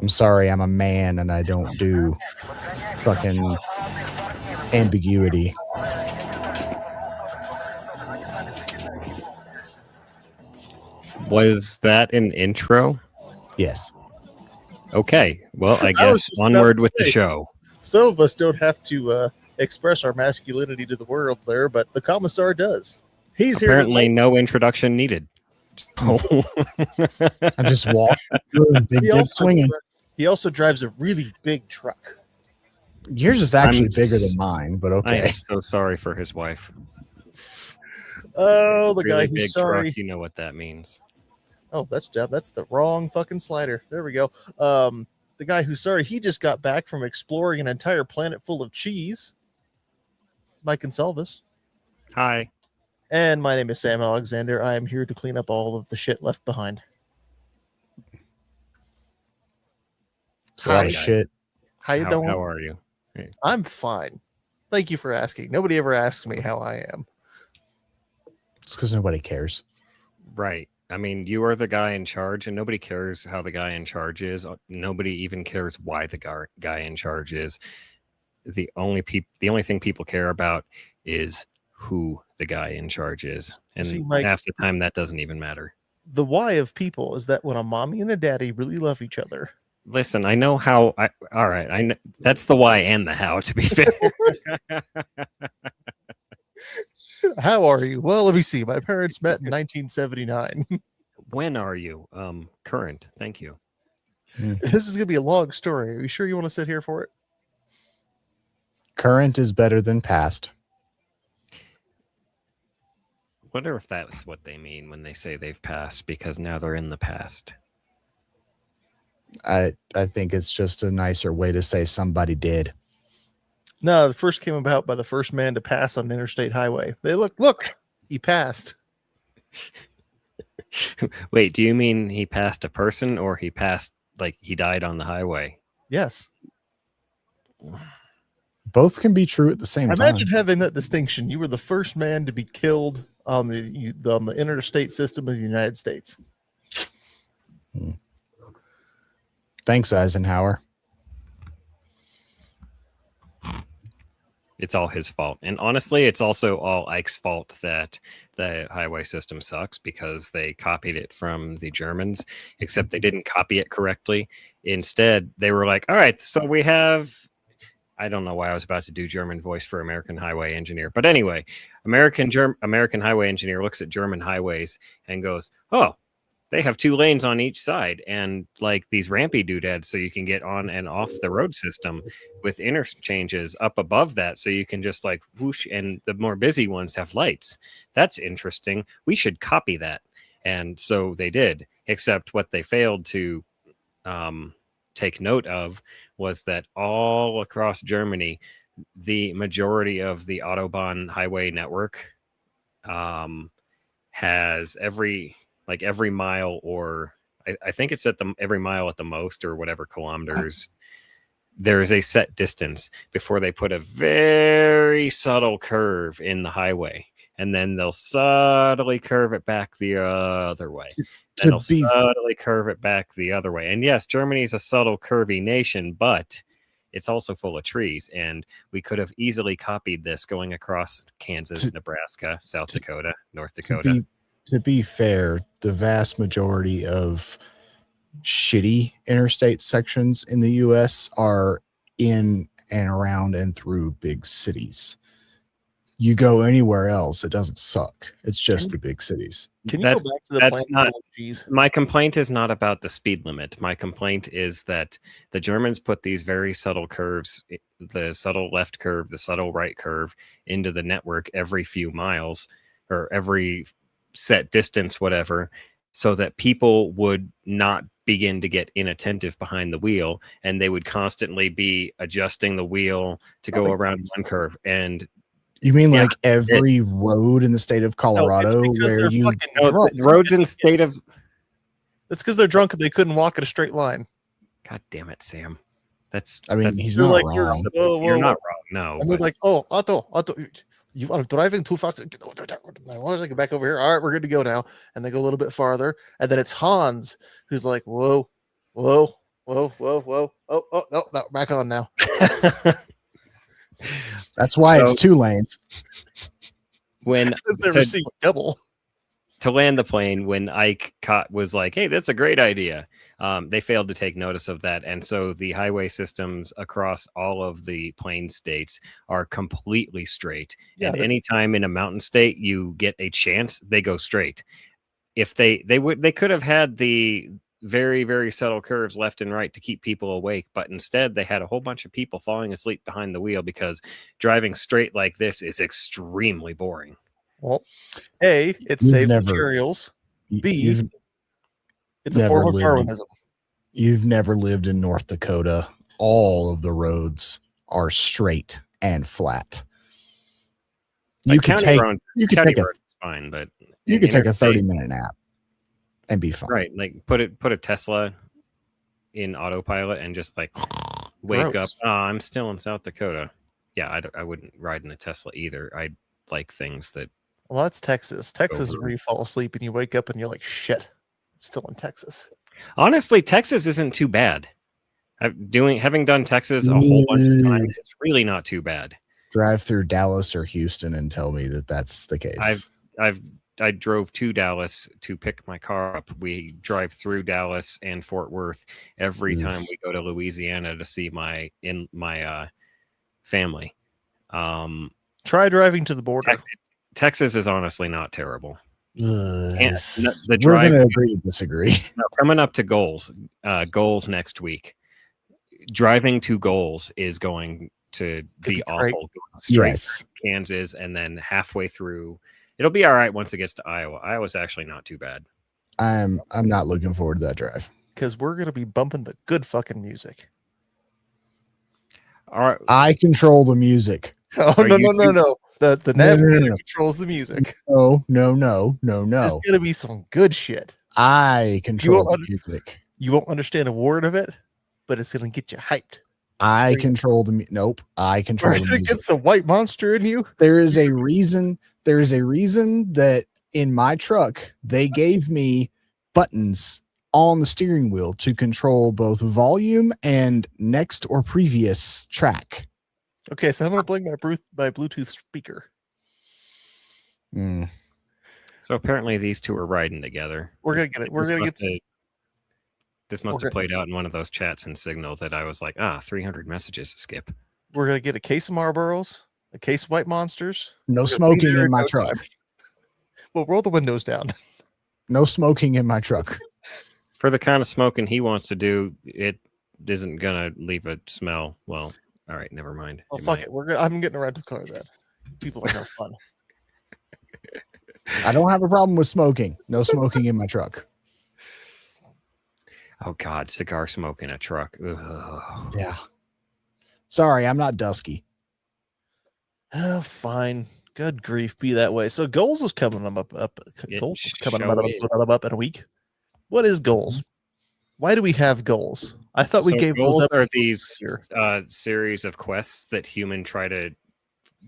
I'm sorry, I'm a man and I don't do fucking ambiguity. Was that an intro? Yes. Okay. Well, I I was guess just about onward to with the say. show. Some of us don't have to express our masculinity to the world there, but the commissar does. He's Apparently, here no introduction needed. So, I just walk through and big dick swinging. He also drives a really big truck. Yours is actually I'm bigger s- than mine, but I okay. am so sorry for his wife. Oh, the Really guy big who's sorry. truck. You know what that means. Oh, that's the wrong fucking slider. There we go. The guy who's sorry, he just got back from exploring an entire planet full of cheese. Mike Consalvis. Hi. And my name is Sam Alexander. I am here to clean up all of the shit left behind. It's a lot of Hi. shit. How you doing? How are you? Hey. I'm fine. Thank you for asking. Nobody ever asks me how I am. It's because nobody cares. Right. I mean, you are the guy in charge, and nobody cares how the guy in charge is. Nobody even cares why the guy in charge is. The only thing people care about is who the guy in charge is, and See, Mike, half the time that doesn't even matter. The why of people is that when a mommy and a daddy really love each other. Listen, I know how. All right, I know that's the why and the how. To be fair. How are you? Well, let me see. My parents met in 1979. When are you? Current. Thank you. This is gonna be a long story. Are you sure you want to sit here for it? Current is better than past. Wonder if that's what they mean when they say they've passed, because now they're in the past. I think it's just a nicer way to say somebody did. No, the first came about by the first man to pass on an interstate highway. They look, he passed. Wait, do you mean he passed a person, or he passed like he died on the highway? Yes. Both can be true at the same time. Imagine having that distinction. You were the first man to be killed on the interstate system of the United States. Thanks, Eisenhower. It's all his fault. And honestly, it's also all Ike's fault that the highway system sucks, because they copied it from the Germans, except they didn't copy it correctly. Instead, they were like, all right, so we have, I don't know why I was about to do German voice for American highway engineer. But anyway, American highway engineer looks at German highways and goes, oh, they have 2 lanes on each side, and like these rampy doodads, so you can get on and off the road system with interchanges up above that, so you can just like whoosh, and the more busy ones have lights. That's interesting. We should copy that. And so they did, except what they failed to take note of was that all across Germany, the majority of the Autobahn highway network has every mile, or I think it's at every mile at the most, or whatever kilometers, there is a set distance before they put a very subtle curve in the highway, and then they'll subtly curve it back the other way. Then they'll subtly curve it back the other way. And yes, Germany is a subtle, curvy nation, but it's also full of trees, and we could have easily copied this going across Kansas, Nebraska, South Dakota, North Dakota. To be fair, the vast majority of shitty interstate sections in the U.S. are in and around and through big cities. You go anywhere else, it doesn't suck. It's just the big cities. Can you go back to the that's not cheese? My complaint is not about the speed limit. My complaint is that the Germans put these very subtle curves, the subtle left curve, the subtle right curve, into the network every few miles, or every set distance, whatever, so that people would not begin to get inattentive behind the wheel, and they would constantly be adjusting the wheel to go around one curve. And you mean like every road in the state of Colorado where you roads in the state of, that's because they're drunk and they couldn't walk in a straight line. God damn it, Sam. He's not like, wrong. You're not wrong. No. And they're like, oh, Otto, you are driving too fast. I want to get back over here. All right, we're good to go now. And they go a little bit farther. And then it's Hans who's like, whoa, Whoa, whoa, whoa. Oh, no, back on now. That's why it's So- 2 lanes. when Has ever seen double? to land the plane, when Ike was like, "Hey, that's a great idea," they failed to take notice of that, and so the highway systems across all of the plain states are completely straight. Yeah, and they- anytime in a mountain state you get a chance, they go straight. If they could have had the very, very subtle curves left and right to keep people awake, but instead they had a whole bunch of people falling asleep behind the wheel because driving straight like this is extremely boring. Well, A, it You've saves never- materials. B, You've it's a never form of lived in- Darwinism. You've never lived in North Dakota. All of the roads are straight and flat. You Like could county take roads, you could county take a roads is fine, but you in could take a interstate- 30-minute nap and be fine. right, like put a Tesla in autopilot and just like wake up. Gross. Oh, I'm still in South Dakota. Yeah, I wouldn't ride in a Tesla either. I like things that Well, that's Texas. Texas is Over. where you fall asleep and you wake up and you're like, shit, I'm still in Texas. honestly, Texas isn't too bad. Having done Texas a whole bunch of times, it's really not too bad. Drive through Dallas or Houston and tell me that that's the case. I drove to Dallas to pick my car up. We drive through Dallas and Fort Worth every time we go to Louisiana to see my family. Try driving to the border. Texas is honestly not terrible. Ugh. the We're drive- going to agree to disagree. Now, coming up to goals next week. Driving to goals is going to Could be be great. awful. Going straight Yes. through Kansas and then halfway through. It'll be all right once it gets to Iowa. Iowa's actually not too bad. I'm not looking forward to that drive. Because we're going to be bumping the good fucking music. All right. Ah. I control the music. Oh, Are no. The No, navigator no. controls the music. No. There's going to be some good shit. I control won't the music. You won't understand a word of it, but it's going to get you hyped. I control the nope. I control We're the going to music. get some white monster in you. There is a reason that in my truck they gave me buttons on the steering wheel to control both volume and next or previous track. Okay, so I'm going to plug my Bluetooth speaker. Mm. So apparently these two are riding together. We're going to get it. We're going to get This must we're have played out in one of those chats in Signal that I was like, 300 messages to skip. We're going to get a case of Marlboros, a case of white monsters. No We're gonna smoking be there in my no truck. time. Well, roll the windows down. No smoking in my truck. For the kind of smoking he wants to do, it isn't gonna leave a smell. Well, all right, never mind. Oh, fuck it. I'm getting a rental car then. People are have fun. I don't have a problem with smoking. No smoking in my truck. Oh God, cigar smoke in a truck. Ugh. Yeah. Sorry, I'm not dusky. Oh, fine. Good grief, be that way. So goals is coming up. It Goals is coming sure is. up in a week. What is goals? Why do we have goals? I thought we So gave goals those up are this these year. series of quests that human try to.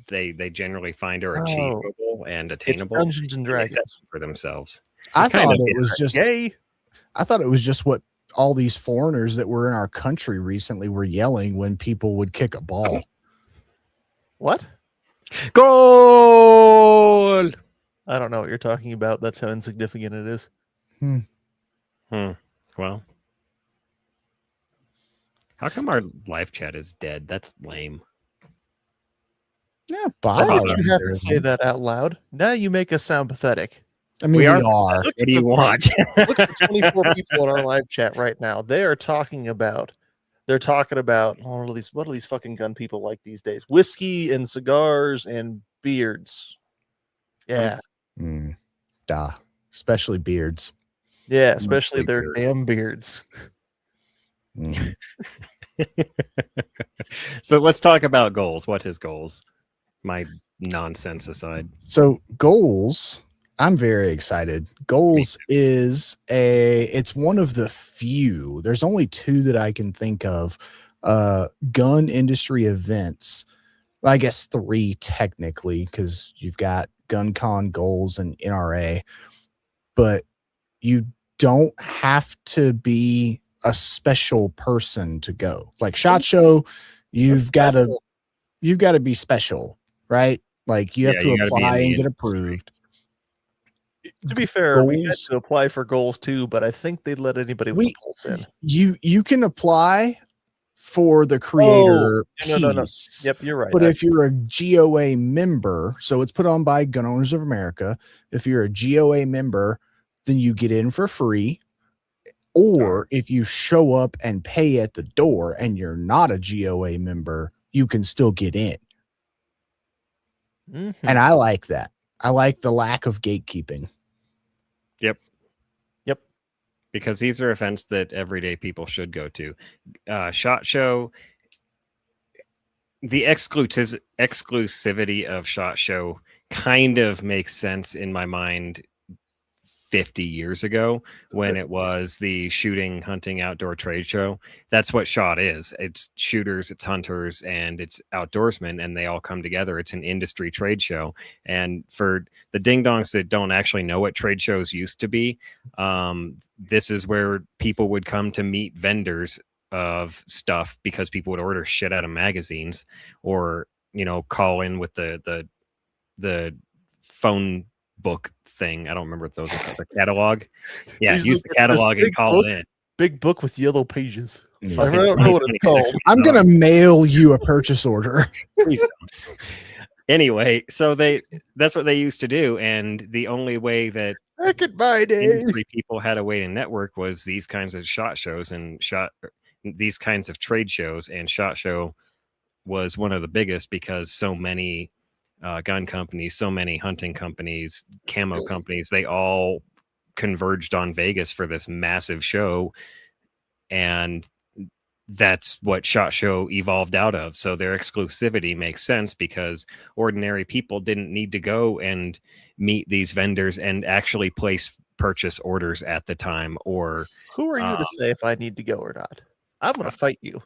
They generally find are Oh. achievable and It's attainable. Dungeons and and they set Dragons. them for themselves. I It's kind thought of it was just Yay! I thought it was just what all these foreigners that were in our country recently were yelling when people would kick a ball. What? Goal. I don't know what you're talking about. That's how insignificant it is. Well, how come our live chat is dead? That's lame. Yeah, Why bye. would you have to say that out loud? Now you make us sound pathetic. I mean, We we are- are. Look What do you want? Look at the 24 people in our live chat right now. They are talking about. They're talking about what are these fucking gun people like these days? Whiskey and cigars and beards. Yeah, Duh. Especially beards. yeah, especially Mostly their beard. damn beards. Mm. So let's talk about goals. What is goals? My nonsense aside. So goals, I'm very excited. Goals it's one of the few. There's only 2 that I can think of. Gun industry events. Well, I guess 3 technically, because you've got GunCon, goals, and NRA. But you don't have to be a special person to go. Like SHOT Show, you've got to be special, right? Like you have to you gotta be in apply the and get industry. approved. To be fair, we had Goals. to apply for goals too, but I think they'd let anybody with a pulse in. You can apply for the creator no. piece. Yep, you're right. But if you're a GOA member, so it's put on by Gun Owners of America. If you're a GOA member, then you get in for free. Or if you show up and pay at the door and you're not a GOA member, you can still get in. Mm-hmm. And I like that. I like the lack of gatekeeping. Yep. Yep. Because these are events that everyday people should go to. SHOT Show, the exclusivity of SHOT Show kind of makes sense in my mind 50 years ago when it was the shooting, hunting, outdoor trade show. That's what SHOT is. It's shooters, it's hunters, and it's outdoorsmen, and they all come together. It's an industry trade show. And for the ding-dongs that don't actually know what trade shows used to be, this is where people would come to meet vendors of stuff because people would order shit out of magazines or, call in with the phone book thing. I don't remember what those are. The catalog. Yeah, use the catalog and call it in. Big book with yellow pages. Yeah. I don't know what it's called. I'm gonna mail you a purchase order. Please don't. Anyway, so that's what they used to do, and the only way that Back in my day, industry people had a way to network was these kinds of SHOT shows and these kinds of trade shows, and SHOT Show was one of the biggest because so many gun companies, so many hunting companies, camo companies, they all converged on Vegas for this massive show. And that's what SHOT Show evolved out of. So their exclusivity makes sense because ordinary people didn't need to go and meet these vendors and actually place purchase orders at the time. Or who are you to say if I need to go or not? I'm going to fight you.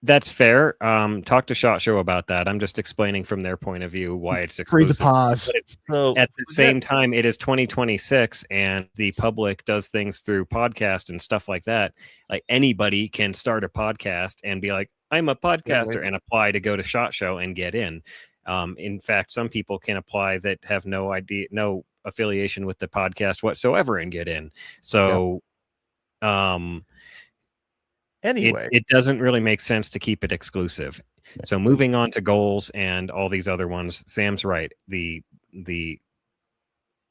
That's fair. Talk to SHOT Show about that. I'm just explaining from their point of view why it's exclusive. Free to pause. So at the same time, it is 2026, and the public does things through podcast and stuff like that. Like anybody can start a podcast and be like, "I'm a podcaster," and apply to go to SHOT Show and get in. In fact, some people can apply that have no affiliation with the podcast whatsoever and get in. So, anyway, it doesn't really make sense to keep it exclusive. So moving on to goals and all these other ones, Sam's right. The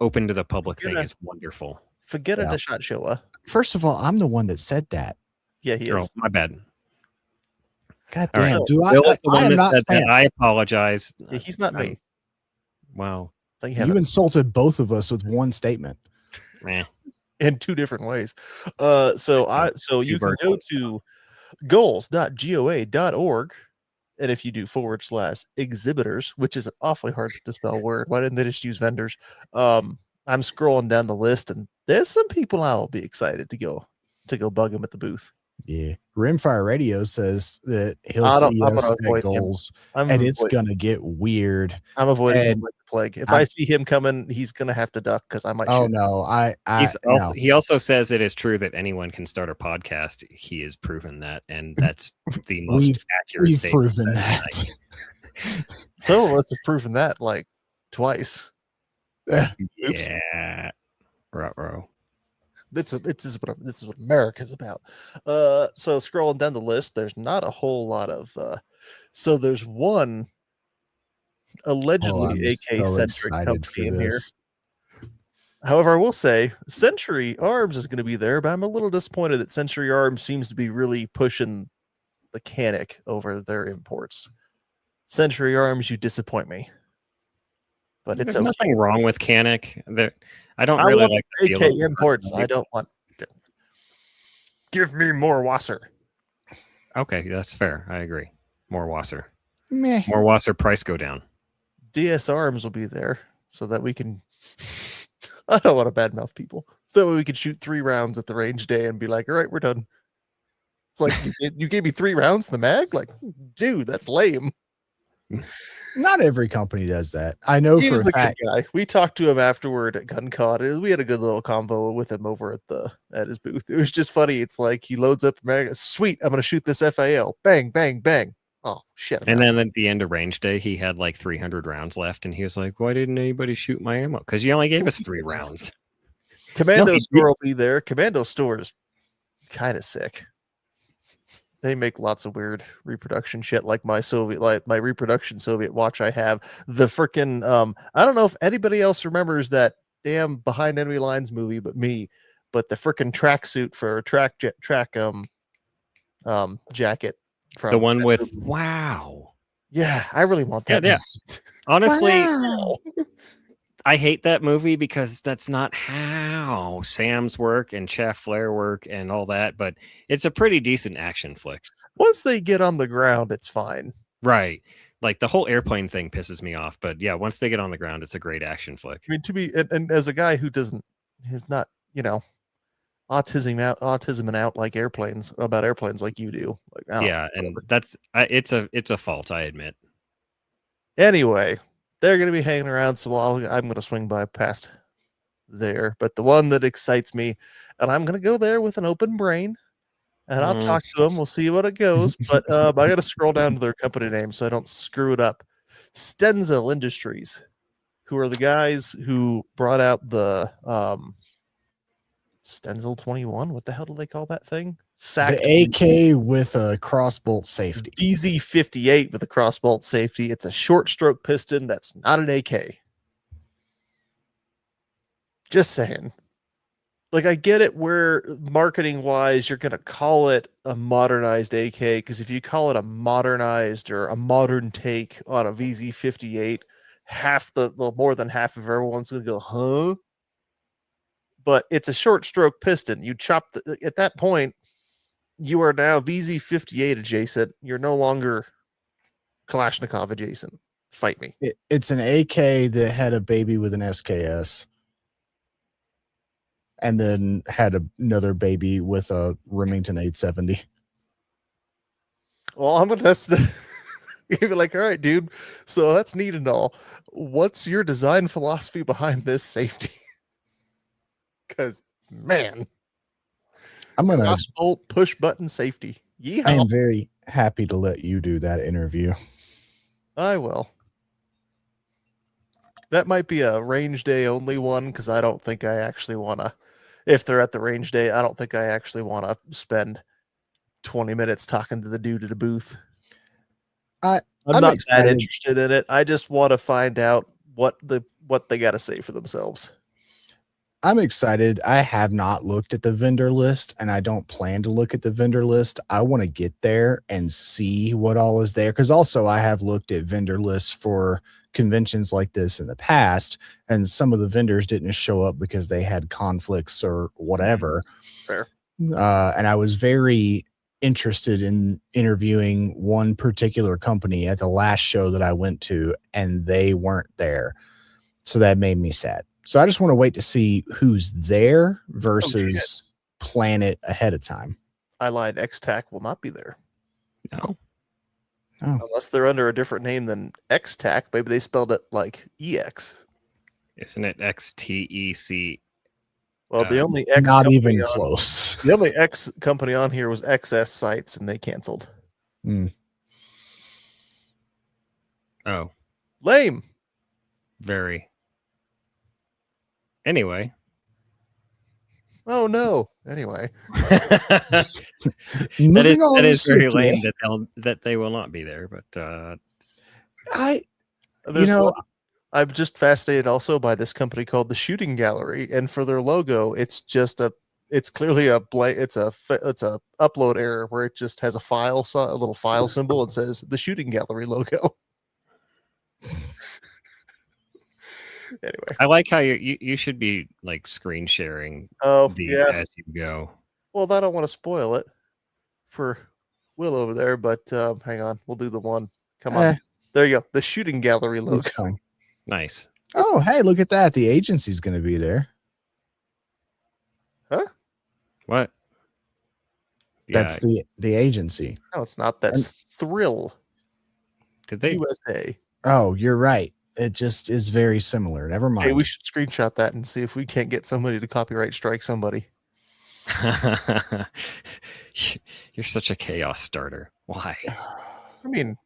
open to the public thing is wonderful. Forget it, the SHOT Show. First of all, I'm the one that said that. Yeah, he is. Oh, my bad. God damn. Right. Do I? Bill is the I one am that not said saying. that. I apologize. Yeah, he's not me. Wow. You insulted both of us with one statement. In two different ways. So you can go to goals.goa.org, and if you do /exhibitors, which is an awfully hard to spell word, why didn't they just use vendors? I'm scrolling down the list, and there's some people I'll be excited to go bug them at the booth. Yeah, Rimfire Radio says that he'll see us at goals, and it's gonna get weird. I'm avoiding him like the plague. If I see him coming, he's gonna have to duck because I might. Oh shoot no, he also says it is true that anyone can start a podcast. He has proven that, and that's the most accurate statement. We've proven that. Some of us have proven that like twice. Yeah, ruh-roh. This is what America's about. So scrolling down the list, there's not a whole lot of. So there's one allegedly AK-centric company in here. However, I will say Century Arms is going to be there, but I'm a little disappointed that Century Arms seems to be really pushing the Canic over their imports. Century Arms, you disappoint me. But There's nothing wrong with Canic. I don't really like the AK imports. I don't want. Give me more Wasser. Okay, that's fair. I agree. More Wasser. Meh. More Wasser price go down. DS Arms will be there so that we can. I don't want to badmouth people. So that way we can shoot 3 rounds at the range day and be like, all right, we're done. It's like you gave me 3 rounds in the mag? Like, dude, that's lame. Not every company does that. I know He for was a a good fact. guy. We talked to him afterward at GunCon. We had a good little convo with him over at his booth. It was just funny. It's like he loads up America. Sweet, I'm gonna shoot this FAL. Bang, bang, bang. Oh shit! And then at the end of range day, he had like 300 rounds left, and he was like, "Why didn't anybody shoot my ammo? Because you only gave us 3 rounds." Commando he- Store will be there. Commando Store is kind of sick. They make lots of weird reproduction shit, like my reproduction Soviet watch I have. The freaking I don't know if anybody else remembers that damn Behind Enemy Lines movie, but me. But the freaking tracksuit for track jacket from The one that with movie. wow. Yeah, I really want that. Yeah. Honestly, Wow. I hate that movie because that's not how Sam's work and Chef Flair work and all that, but it's a pretty decent action flick. Once they get on the ground, it's fine. Right. Like the whole airplane thing pisses me off, but yeah, once they get on the ground, it's a great action flick. I mean, and as a guy who's not, autism and out like airplanes about airplanes like you do. Like, I don't Yeah, know. and it's a fault, I admit. Anyway, they're going to be hanging around, so I'm going to swing by past there. But the one that excites me, and I'm going to go there with an open brain, and I'll talk to them. We'll see what it goes. But I got to scroll down to their company name so I don't screw it up. Stenzel Industries, who are the guys who brought out the Stenzel 21. What the hell do they call that thing? The AK with a crossbolt safety. BZ-58 with a crossbolt safety. It's a short stroke piston. That's not an AK. Just saying. Like, I get it where marketing wise, you're going to call it a modernized AK, because if you call it a modernized or a modern take on a VZ-58, more than half of everyone's going to go, huh? But it's a short stroke piston. You chop at that point, you are now VZ-58 adjacent. You're no longer Kalashnikov adjacent. Fight me. It's an AK that had a baby with an SKS, and then had another baby with a Remington 870. Well, that's the. You'd be like, all right, dude. So that's neat and all. What's your design philosophy behind this safety? Because man, I'm gonna cross bolt push button safety. Yeah, I am very happy to let you do that interview. I will. That might be a range day only one, because I don't think I actually want to. If they're at the range day, I don't think I actually want to spend 20 minutes talking to the dude at a booth. I'm not excited. that interested in it. I just want to find out what they got to say for themselves. I'm excited. I have not looked at the vendor list, and I don't plan to look at the vendor list. I want to get there and see what all is there, because also I have looked at vendor lists for conventions like this in the past, and some of the vendors didn't show up because they had conflicts or whatever. Fair. And I was very interested in interviewing one particular company at the last show that I went to, and they weren't there. So that made me sad. So I just want to wait to see who's there versus plan it ahead of time. I lied. X-Tac will not be there. No. Oh. Unless they're under a different name than X-Tac. Maybe they spelled it like EX. Isn't it XTEC? Well, the only X Not company even close. The only X company on here was XS Sites, and they canceled. Oh, lame. Very. Anyway. Oh no. Anyway. that is very lame that they will not be there, but I'm just fascinated also by this company called the Shooting Gallery, and for their logo, it's clearly it's a upload error where it just has a little file symbol and says the Shooting Gallery logo. Anyway, I like how you should be like screen sharing as you go. Well, I don't want to spoil it for Will over there, but hang on, we'll do the one. Come on, there you go, the Shooting Gallery logo. Nice. Oh, hey, look at that! The agency's going to be there. Huh? What? That's the agency. No, it's not. That's Thrill. Did they? USA. Oh, you're right. It just is very similar. Never mind. Hey, we should screenshot that and see if we can't get somebody to copyright strike somebody. You're such a chaos starter. Why? I mean,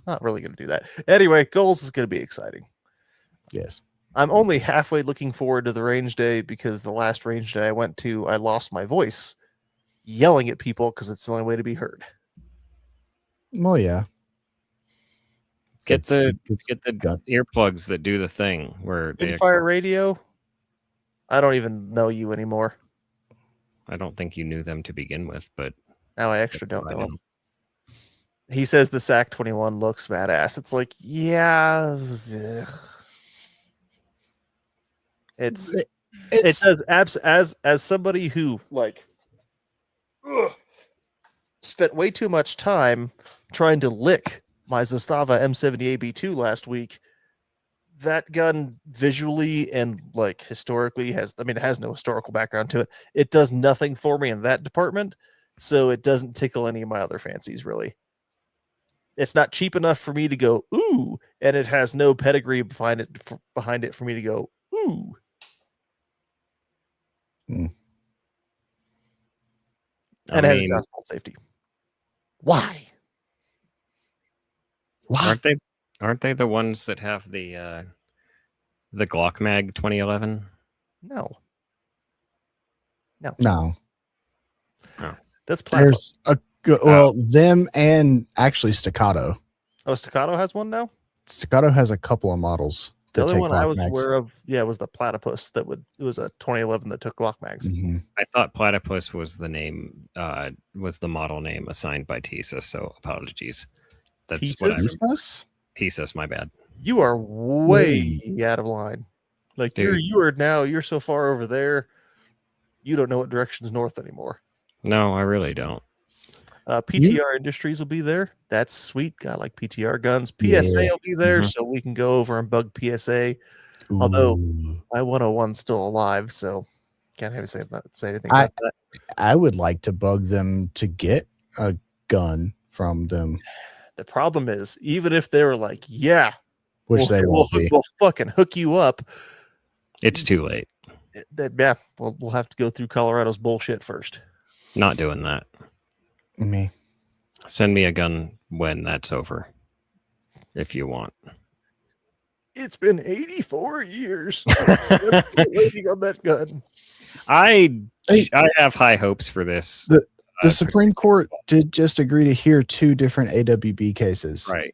not really going to do that. Anyway, goals is going to be exciting. Yes. I'm only halfway looking forward to the range day because the last range day I went to, I lost my voice yelling at people because it's the only way to be heard. Well, yeah. Get the gun. earplugs that do the thing where they Fire radio. I don't even know you anymore. I don't think you knew them to begin with, but now I extra don't know him. He says the SAC 21 looks badass. It's like, yeah, it says as somebody who like spent way too much time trying to lick my Zastava M70AB2 last week. That gun visually and like historically it has no historical background to it. It does nothing for me in that department, so it doesn't tickle any of my other fancies really. It's not cheap enough for me to go ooh, and it has no pedigree behind it for me to go ooh. And it has gospel safety. Why? Aren't they the ones that have the Glock Mag 2011? No. Oh. That's Platypus. There's them and actually Staccato. Oh, Staccato has one now? Staccato has a couple of models. The other one I was aware of, was the Platypus it was a 2011 that took Glock mags. Mm-hmm. I thought Platypus was the name, was the model name assigned by TSIS, so apologies. That's TSIS? TSIS, my bad. You are way out of line. Like you're so far over there, you don't know what direction is north anymore. No, I really don't. PTR Industries will be there. That's sweet. Got like PTR guns. PSA will be there, so we can go over and bug PSA. Ooh. Although my 101's still alive, so can't have say anything about that. I would like to bug them to get a gun from them. The problem is, even if they were like, yeah, we'll fucking hook you up, it's too late. We'll have to go through Colorado's bullshit first. Not doing that. Me. Send me a gun when that's over, if you want. It's been 84 years. I'm waiting on that gun. I have high hopes for this. The Supreme Court did just agree to hear 2 different AWB cases. Right.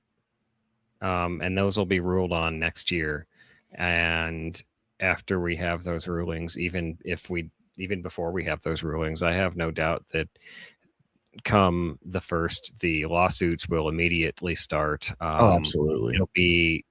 And those will be ruled on next year. And after we have those rulings, even before we have those rulings, I have no doubt that come the 1st, the lawsuits will immediately start. Absolutely. It'll be,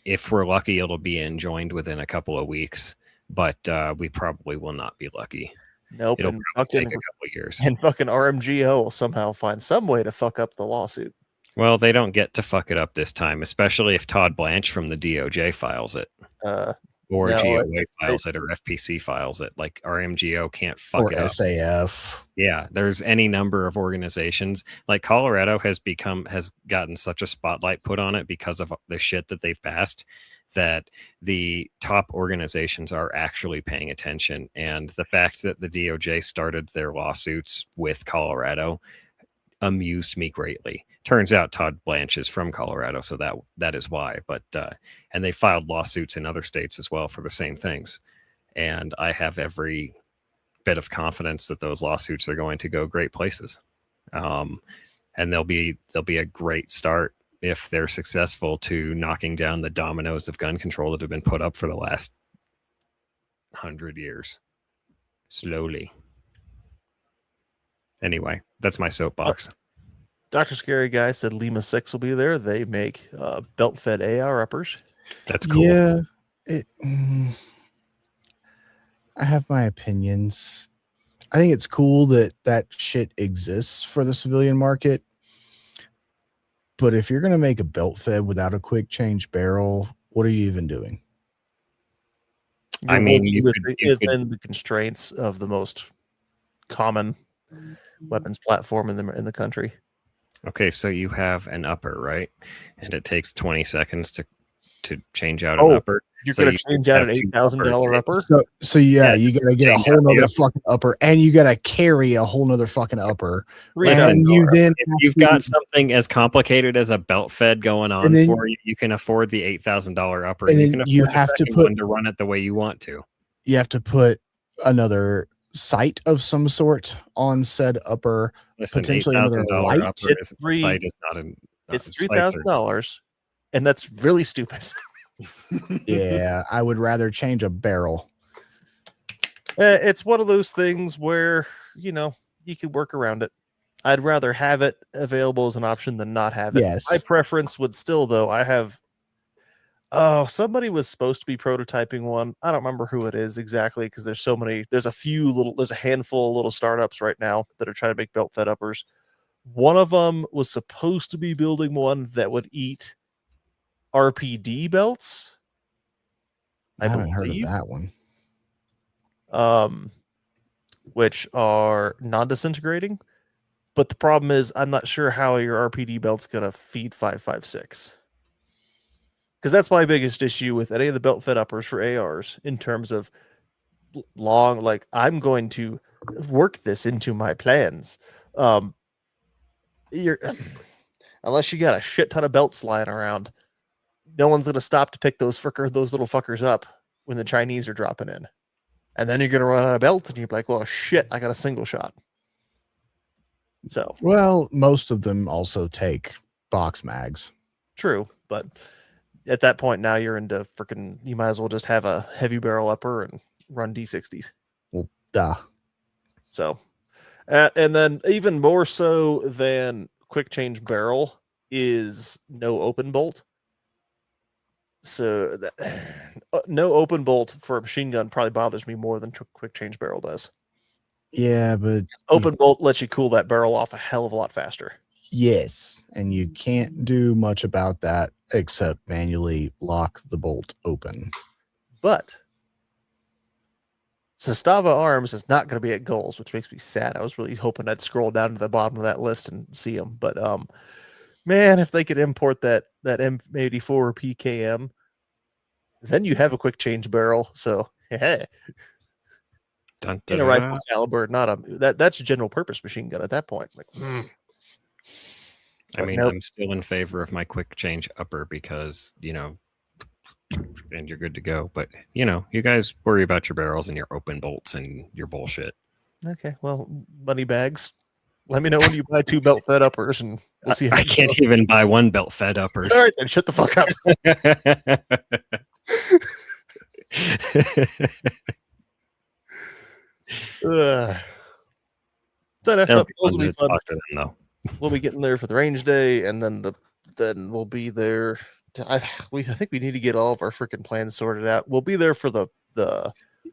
if we're lucky, it'll be enjoined within a couple of weeks, but we probably will not be lucky. Nope. It'll take a couple of years. And fucking RMGO will somehow find some way to fuck up the lawsuit. Well, they don't get to fuck it up this time, especially if Todd Blanche from the DOJ files it. Or GOA files it, or FPC files it. Like RMGO can't fuck it up. Or SAF. Yeah, there's any number of organizations. Like Colorado has gotten such a spotlight put on it because of the shit that they've passed, that the top organizations are actually paying attention. And the fact that the DOJ started their lawsuits with Colorado amused me greatly. Turns out Todd Blanche is from Colorado, so that is why. But and they filed lawsuits in other states as well for the same things. And I have every bit of confidence that those lawsuits are going to go great places. And they'll be a great start if they're successful to knocking down the dominoes of gun control that have been put up for the last 100 years. Slowly. Anyway, that's my soapbox. Dr. Scary Guy said Lima 6 will be there. They make belt-fed AR uppers. That's cool. Yeah. I have my opinions. I think it's cool that shit exists for the civilian market. But if you're going to make a belt-fed without a quick change barrel, what are you even doing? I mean, within the constraints of the most common weapons platform in the country. Okay, so you have an upper, right? And it takes 20 seconds to change out an Oh, upper. you're So gonna you change out have an two $8,000 upper? So yeah, Yeah, you gotta get a change whole out the nother upper. fucking upper, and you gotta carry a whole nother fucking upper. Listen, And you then if have you've to- got something as complicated as a belt fed going on then- for you, you can afford the $8,000 upper, and and you then can you afford the have to second put one to run it the way you want to. you have to put another sight of some sort on said upper, Listen, potentially another $8,000 light. upper It's is three- sight is not an It's sights are- $3,000, and that's really stupid. Yeah, I would rather change a barrel. It's one of those things where you could work around it. I'd rather have it available as an option than not have it. Yes. My preference would still, though, I have. Oh, somebody was supposed to be prototyping one. I don't remember who it is exactly because there's so many. There's a handful of little startups right now that are trying to make belt fed uppers. One of them was supposed to be building one that would eat RPD belts. I haven't heard of believe. that one. Which are non-disintegrating. But the problem is, I'm not sure how your RPD belt's gonna feed 5.56. Because that's my biggest issue with any of the belt fed uppers for ARs in terms of long. Like, I'm going to work this into my plans. You're unless you got a shit ton of belts lying around, no one's gonna stop to pick those little fuckers up when the Chinese are dropping in. And then you're gonna run out of belts, and you're like, well, shit, I got a single shot. So, Well, most of them also take box mags. true, but at that point now you're into freaking. You might as well just have a heavy barrel upper and run D60s. Well, duh. So, and then even more so than quick change barrel is no open bolt. So no open bolt for a machine gun probably bothers me more than quick change barrel does. Yeah, but Open bolt lets you cool that barrel off a hell of a lot faster. yes, and you can't do much about that except manually lock the bolt open. But Sestava Arms is not going to be at goals, which makes me sad. I was really hoping I'd scroll down to the bottom of that list and see them. But man, if they could import that M84 or PKM, then you have a quick change barrel. So hey, Dun, in a rifle caliber, not that's a general purpose machine gun at that point. Like, I mean, nope. I'm still in favor of my quick change upper because, and you're good to go. But, you guys worry about your barrels and your open bolts and your bullshit. Okay, well, money bags. Let me know when you buy 2 belt fed uppers, and we'll see. How I can't even buy one belt fed uppers. All right, then shut the fuck up. So It'll that be will fun be to fun. talk to them, though. We'll be getting there for the range day, and then we'll be there. I think we need to get all of our freaking plans sorted out. We'll be there for the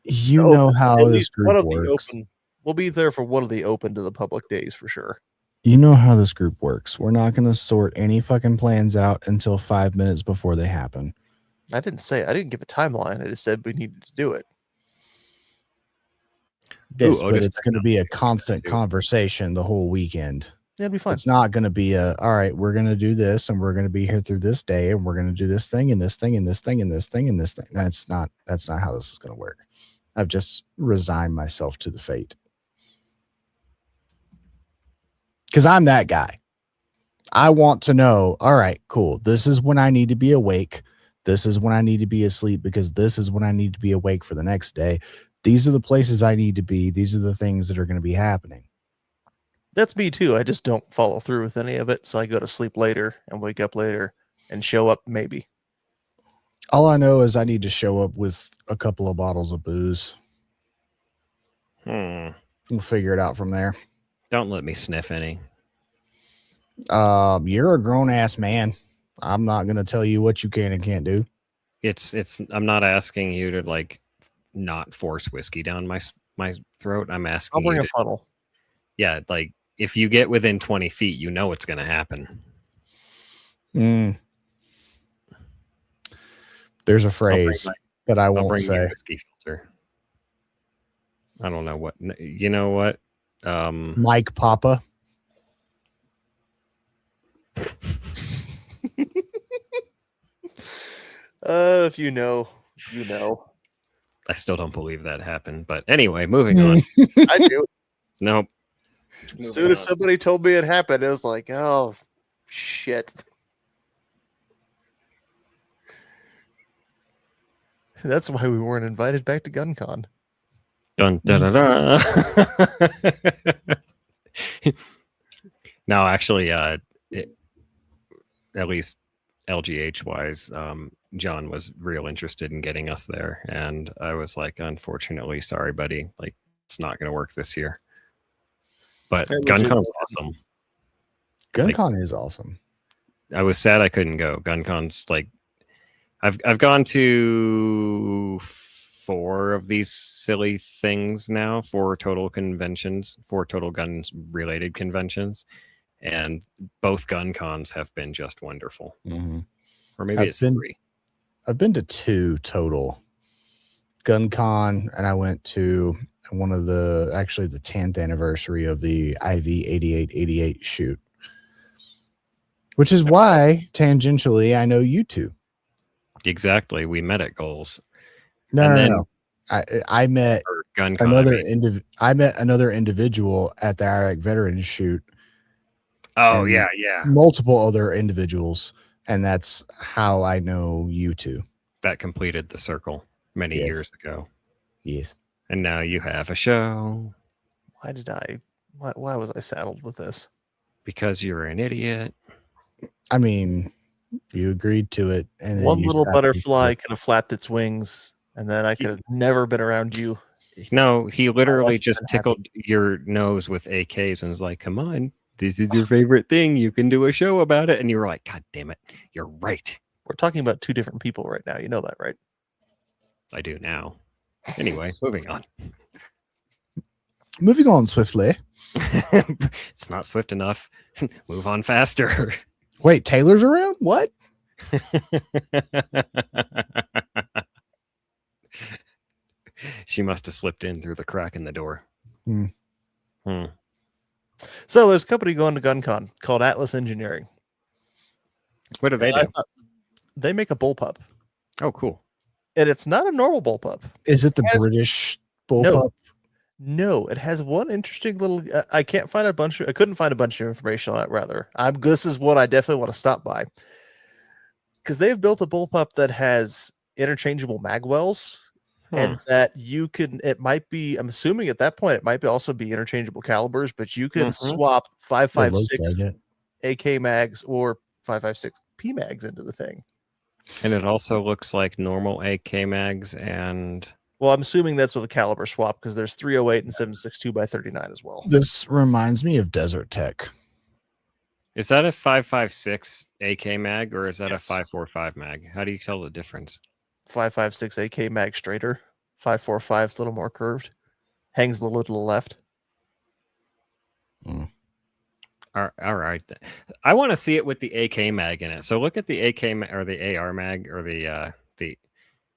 You open- know how at this least one group of the works. open. We'll be there for one of the open to the public days for sure. You know how this group works. We're not going to sort any fucking plans out until 5 minutes before they happen. I didn't give a timeline. I just said we needed to do it. Yes, but Otis it's going to be a constant conversation the whole weekend. Yeah, it'd be fun. It's not going to be all right, we're going to do this and we're going to be here through this day and we're going to do this thing and this thing and this thing and this thing and this thing. That's not how this is going to work. I've just resigned myself to the fate. Because I'm that guy. I want to know, all right, cool. This is when I need to be awake. This is when I need to be asleep because this is when I need to be awake for the next day. These are the places I need to be. These are the things that are going to be happening. That's me too. I just don't follow through with any of it. So I go to sleep later and wake up later and show up maybe. All I know is I need to show up with a couple of bottles of booze. We'll figure it out from there. Don't let me sniff any. You're a grown ass man. I'm not going to tell you what you can and can't do. I'm not asking you to not force whiskey down my throat. I'm asking I'll bring you a funnel. Yeah, if you get within 20 feet, you know it's going to happen. There's a phrase that I won't say. Whiskey filter. I don't know what. You know what? Mike Papa. If you know, you know. I still don't believe that happened. But anyway, moving on. I do. Nope. As soon as somebody told me it happened, it was like, oh, shit. That's why we weren't invited back to GunCon. Dun, da, da, da. No, actually, at least LGH wise, John was real interested in getting us there, and I was like, unfortunately, sorry, buddy, like it's not going to work this year. But GunCon's awesome. GunCon is awesome. I was sad I couldn't go. GunCon's like, I've gone to 4 of these silly things now, 4 total conventions, 4 total guns related conventions, and both GunCons have been just wonderful. Mm-hmm. Or maybe it's 3. I've been to 2 total. GunCon, and I went to one of the 10th anniversary of the IV 8888 shoot, which is why tangentially I know you two. Exactly, we met at Goals. No. I met GunCon, I met another individual at the Iraq Veterans shoot. Oh yeah. Multiple other individuals, and that's how I know you two. That completed the circle many years ago. Yes. And now you have a show. Why was I saddled with this? Because you're an idiot. I mean, you agreed to it, and one little butterfly could have flapped its wings, and then I could have never been around you. No, he literally just tickled your nose with AKs and was like, come on, this is your favorite thing. You can do a show about it. And you were like, God damn it. You're right. We're talking about 2 different people right now. You know that, right? I do now. Anyway, moving on. Moving on swiftly. It's not swift enough. Move on faster. Wait, Taylor's around? What? She must have slipped in through the crack in the door. So there's a company going to GunCon called Atlas Engineering. What do they do? They make a bullpup. Oh, cool. And it's not a normal bullpup. Is it the British bullpup? No, it has one interesting little. I couldn't find a bunch of information on it. Rather, this is what I definitely want to stop by, because they've built a bullpup that has interchangeable mag wells, and that you can. It might be. I'm assuming at that point it might also be interchangeable calibers, but you can swap 5.56 AK mags or 5.56 P mags into the thing. And it also looks like normal AK mags and. Well, I'm assuming that's with a caliber swap, because there's 308 and 7.62 by 39 as well. This reminds me of Desert Tech. Is that a 5.56 AK mag, or is that a 5.45 mag? How do you tell the difference? 5.56 AK mag straighter, 5.45 a little more curved, hangs a little to the left. All right. I want to see it with the AK mag in it. So look at the AK or the AR mag or the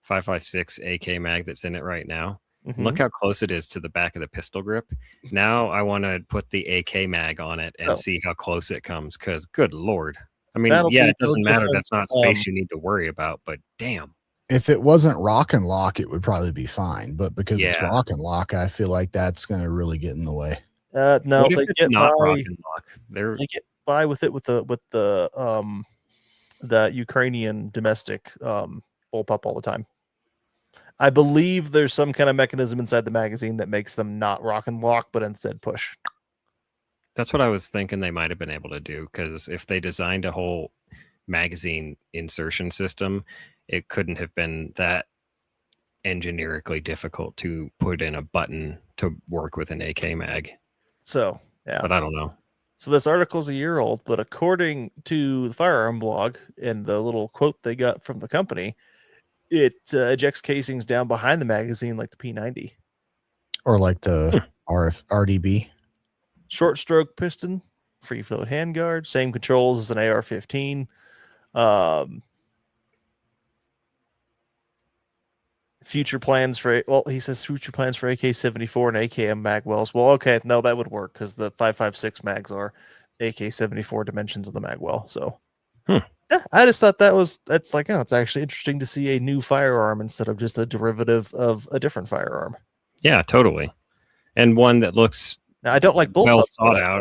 5.56 AK mag that's in it right now. Look how close it is to the back of the pistol grip. Now I want to put the AK mag on it and see how close it comes, because good Lord. I mean, it doesn't matter. That's not space you need to worry about, but damn. If it wasn't rock and lock, it would probably be fine. But because it's rock and lock, I feel like that's going to really get in the way. No, they get not rock and lock. They get by with it with the Ukrainian domestic bullpup all the time. I believe there's some kind of mechanism inside the magazine that makes them not rock and lock, but instead push. That's what I was thinking they might have been able to do, because if they designed a whole magazine insertion system, it couldn't have been that engineerically difficult to put in a button to work with an AK mag. So, yeah. But I don't know. So this article's a year old, but according to the Firearm blog and the little quote they got from the company, it ejects casings down behind the magazine like the P90. Or like the RDB. Short stroke piston, free float handguard, same controls as an AR-15. Future plans for, he says future plans for AK-74 and AKM mag wells. Well, okay, no, that would work, because the 5.56 mags are. AK-74 dimensions of the magwell. So Hmm. yeah, I just thought that's like, oh, it's actually interesting to see a new firearm instead of just a derivative of a different firearm. Yeah, totally. And one that looks Now I don't like well bullpups all thought that out.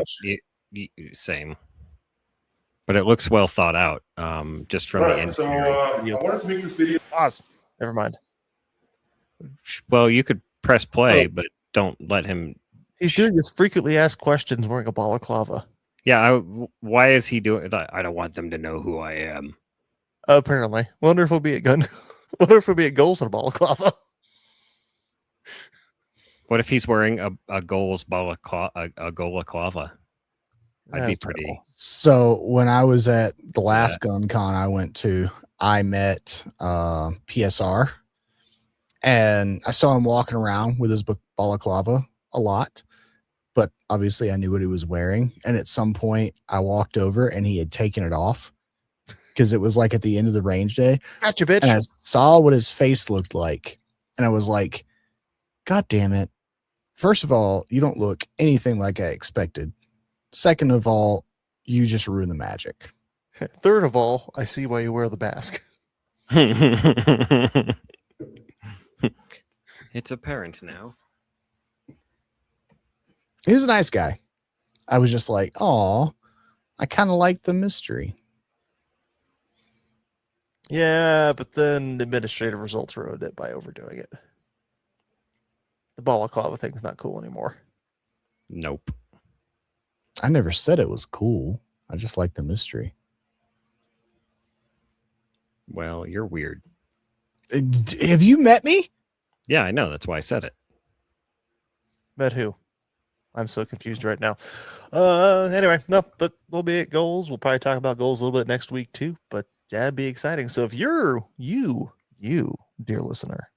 much. Same. But it looks well thought out, just from the engineering. I wanted to make this video. Pause. Never mind. Well, you could press play, but don't let him. He's doing this frequently asked questions wearing a balaclava. Yeah, why is he doing it? I don't want them to know who I am. Apparently. Wonder if he'll be at gun. Wonder if he'll be at goals in a balaclava. What if he's wearing a goals balaclava? I'd be pretty. Terrible. So when I was at the last gun con I went to, I met PSR, and I saw him walking around with his balaclava a lot, but obviously I knew what he was wearing. And at some point I walked over and he had taken it off because it was like at the end of the range day. Gotcha, bitch. And I saw what his face looked like. And I was like, God damn it. First of all, you don't look anything like I expected. Second of all, you just ruined the magic. Third of all, I see why you wear the mask. It's apparent now. He was a nice guy. I was just like, oh, I kind of like the mystery. Yeah, but then administrative results ruined it by overdoing it. The balaclava thing's not cool anymore. Nope. I never said it was cool. I just like the mystery. Well, you're weird. Have you met me? Yeah, I know. That's why I said it. Met who? I'm so confused right now. Anyway, no, but we'll be at goals. We'll probably talk about goals a little bit next week too, but that'd be exciting. So if you're you, dear listener,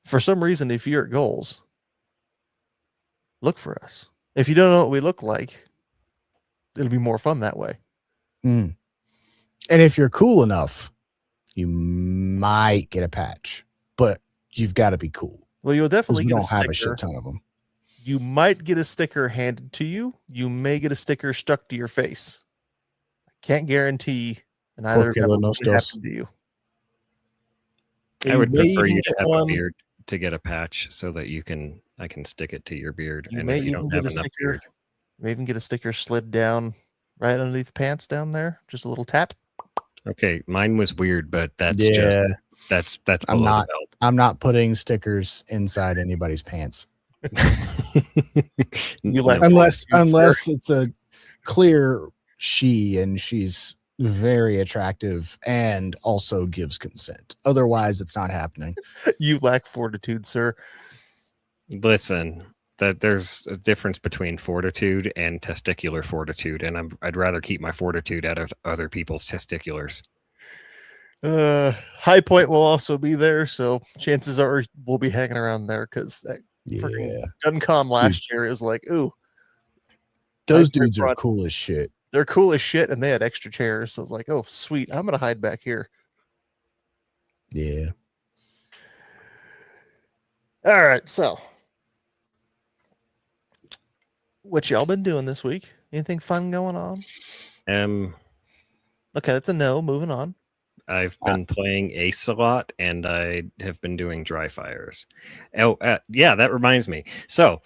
for some reason, if you're at goals, look for us. If you don't know what we look like, it'll be more fun that way. Mm. And if you're cool enough, you might get a patch, but you've got to be cool. Well, you'll definitely We get don't a have a sticker. shit ton of them. You might get a sticker handed to you. You may get a sticker stuck to your face. I can't guarantee, and either of them will happen to you. I would may prefer even you to get have one- a beard to get a patch so that I can stick it to your beard. You And may if you even don't get have a enough sticker. beard, You may even get a sticker slid down right underneath the pants down there. Just a little tap. okay, mine was weird, but that's Yeah. just that's I'm below not- the belt. I'm not putting stickers inside anybody's pants. You like- Unless Sure. it's a clear she and she's very attractive and also gives consent. Otherwise, it's not happening. You lack fortitude, sir. Listen, that there's a difference between fortitude and testicular fortitude, and I'd rather keep my fortitude out of other people's testiculars. High Point will also be there, so chances are we'll be hanging around there because freaking GunCon last year is like, ooh, Those High Point dudes are brought- cool as shit. they're cool as shit, and they had extra chairs. So I was like, oh, sweet, I'm gonna hide back here. Yeah. All right, so what y'all been doing this week? Anything fun going on? Okay, that's a no. Moving on. I've been playing Ace a lot, and I have been doing dry fires. Oh, yeah, that reminds me. So,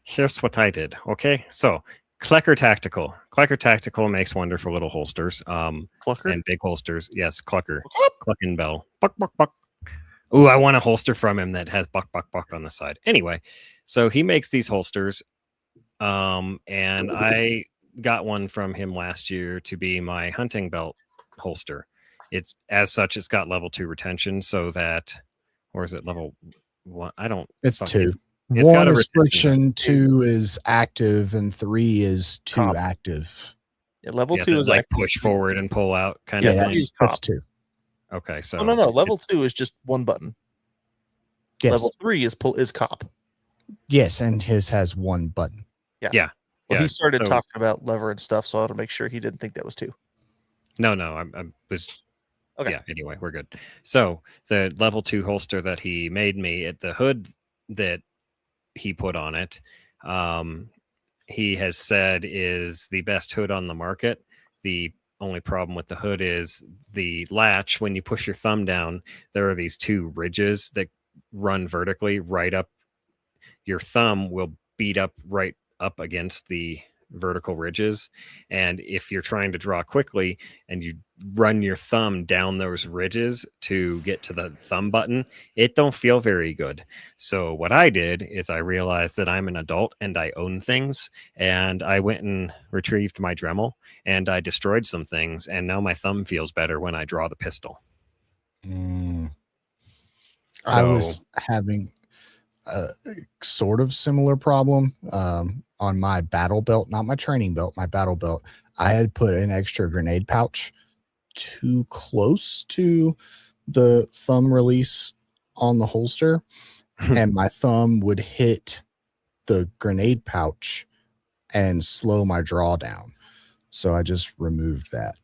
here's what I did. Okay, so Klecker Tactical. Klecker Tactical makes wonderful little holsters. Clucker. And big holsters. Yes, Clucker. Cluckin' Bell. Buck, buck, buck. Ooh, I want a holster from him that has buck, buck, buck on the side. Anyway, so he makes these holsters. And I got one from him last year to be my hunting belt holster. It's as such, it's got level 2 retention, so that, or is it level 1? I don't. It's fuck, 2. it's 1 got a is retention. friction, 2 is active, and 3 is 2 Cop. active. Yeah, level Yeah, 2 that, is like active push speed. forward and pull out kind Yeah, of thing. that's 2. Okay, so Oh, no. Level 2 is just one button. Yes. Level 3 is cop. Yes, and his has 1 button. Well, Yeah, he started so- talking about lever and stuff, so I had to make sure he didn't think that was 2. No, I was. Okay. Yeah. Anyway, we're good. So the level 2 holster that he made me, at the hood that he put on it, he has said is the best hood on the market. The only problem with the hood is the latch. When you push your thumb down, there are these two ridges that run vertically right up. Your thumb will beat up right up against the vertical ridges, and if you're trying to draw quickly and you run your thumb down those ridges to get to the thumb button, it don't feel very good. So what I did is I realized that I'm an adult and I own things, and I went and retrieved my Dremel and I destroyed some things, and now my thumb feels better when I draw the pistol. I was having a sort of similar problem on my battle belt, not my training belt, my battle belt. I had put an extra grenade pouch too close to the thumb release on the holster, and my thumb would hit the grenade pouch and slow my draw down. So I just removed that.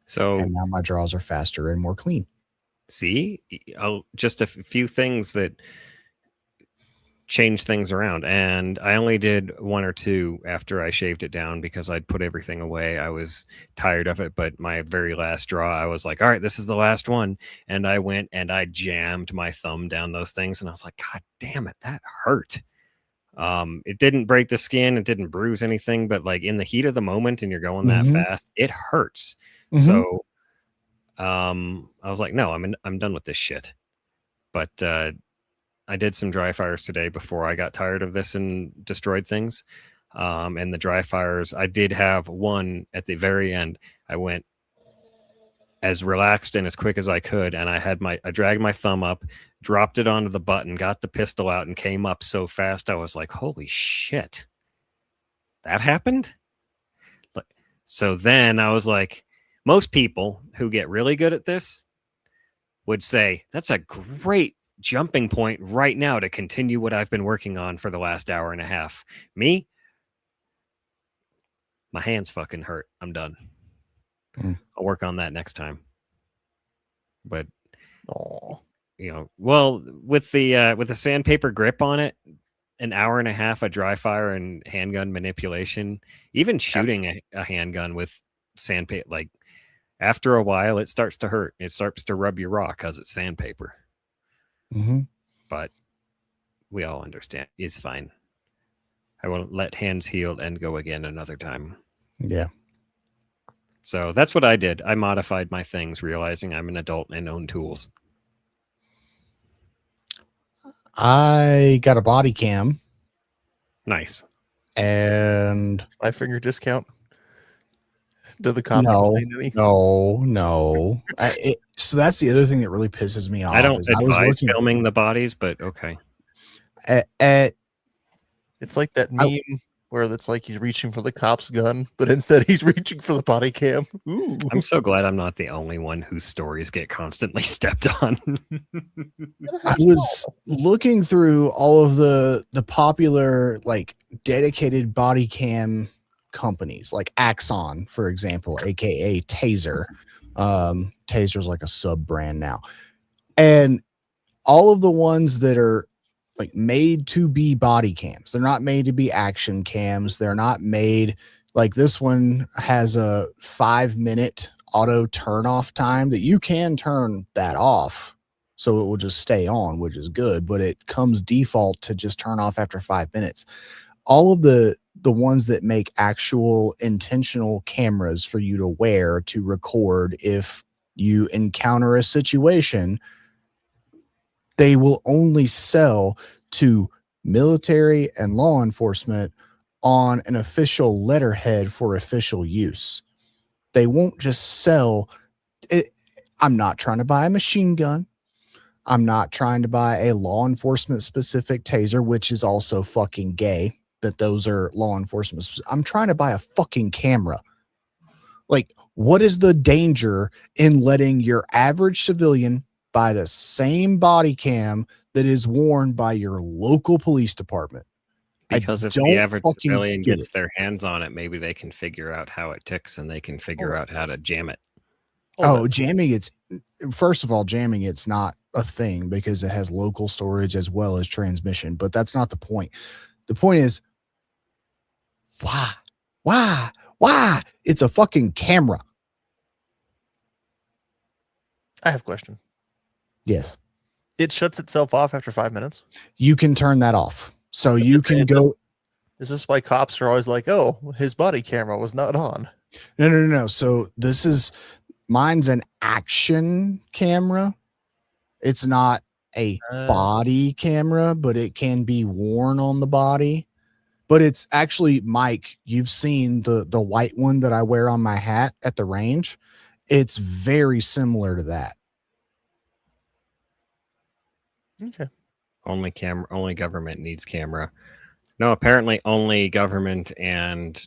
So and now my draws are faster and more clean. See, just a few things that change things around. And I only did one or two after I shaved it down because I'd put everything away. I was tired of it. But my very last draw, I was like, all right, this is the last one. And I went and I jammed my thumb down those things. And I was like, God damn it, that hurt. It didn't break the skin. It didn't bruise anything. But like in the heat of the moment and you're going that fast, it hurts. So I was like, no, I'm done with this shit. But I did some dry fires today before I got tired of this and destroyed things. And the dry fires, I did have one at the very end. I went as relaxed and as quick as I could, and I dragged my thumb up, dropped it onto the button, got the pistol out, and came up so fast I was like, holy shit, that happened? So then I was like, most people who get really good at this would say, that's a great jumping point right now to continue what I've been working on for the last hour and a half. Me, my hands fucking hurt. I'm done. I'll work on that next time. But well, with the sandpaper grip on it, an hour and a half of dry fire and handgun manipulation, even shooting a handgun with sandpaper, like after a while, it starts to hurt. It starts to rub your raw because it's sandpaper. But we all understand. It's fine. I will let hands heal and go again another time. Yeah. So that's what I did. I modified my things, realizing I'm an adult and own tools. I got a body cam. Nice. And 5-finger discount. Do the cops no. So that's the other thing that really pisses me off. I don't advise filming the bodies, but okay. It's like that meme where it's like he's reaching for the cop's gun, but instead he's reaching for the body cam. Ooh. I'm so glad I'm not the only one whose stories get constantly stepped on. I was looking through all of the popular like dedicated body cam companies, like Axon, for example, aka Taser. Taser's like a sub brand now, and all of the ones that are like made to be body cams, they're not made to be action cams. They're not made like this one has a 5-minute auto turn off time that you can turn that off so it will just stay on, which is good, but it comes default to just turn off after 5 minutes. All of the ones that make actual intentional cameras for you to wear to record if you encounter a situation, they will only sell to military and law enforcement on an official letterhead for official use. They won't just sell it. I'm not trying to buy a machine gun. I'm not trying to buy a law enforcement specific taser, which is also fucking gay that those are law enforcement. I'm trying to buy a fucking camera. Like, what is the danger in letting your average civilian buy the same body cam that is worn by your local police department? Because if the average civilian gets their hands on it, maybe they can figure out how it ticks and they can figure out how to jam it. Jamming it's first of all, jamming it's not a thing because it has local storage as well as transmission, but that's not the point. The point is Why? It's a fucking camera. I have a question. Yes. It shuts itself off after 5 minutes. You can turn that off. So you can go. Is this why cops are always like, oh, his body camera was not on? No. So mine's an action camera. It's not a body camera, but it can be worn on the body. But it's actually, Mike, you've seen the white one that I wear on my hat at the range. It's very similar to that. Okay. Only government needs camera. No, apparently only government and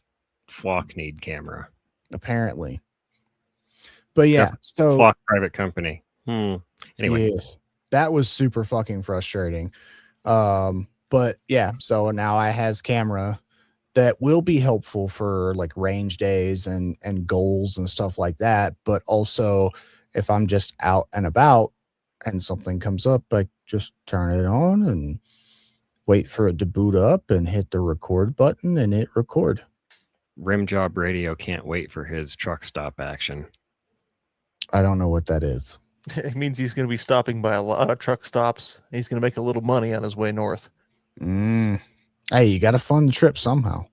Flock need camera. Apparently. But yeah, so Flock private company. Anyway. Yes. That was super fucking frustrating. But yeah, so now I has camera that will be helpful for like range days and goals and stuff like that. But also if I'm just out and about and something comes up, I just turn it on and wait for it to boot up and hit the record button and it record. Rim Job Radio can't wait for his truck stop action. I don't know what that is. It means he's going to be stopping by a lot of truck stops. He's going to make a little money on his way north. Hey, you got to fund the trip somehow.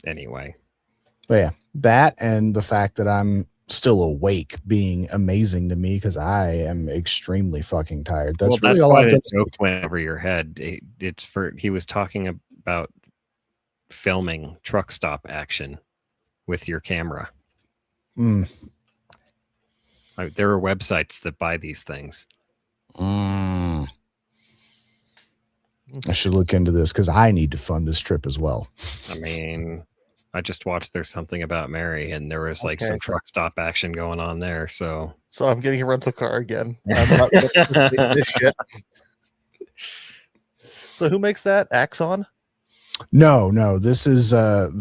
Anyway. But yeah, that and the fact that I'm still awake being amazing to me because I am extremely fucking tired. That's really all I've done. Joke went over your head. He was talking about filming truck stop action with your camera. There are websites that buy these things. I should look into this because I need to fund this trip as well. I mean, I just watched There's Something About Mary, and there was like some truck stop action going on there. So I'm getting a rental car again. I'm not going to participate in this shit. So who makes that? Axon? No. This is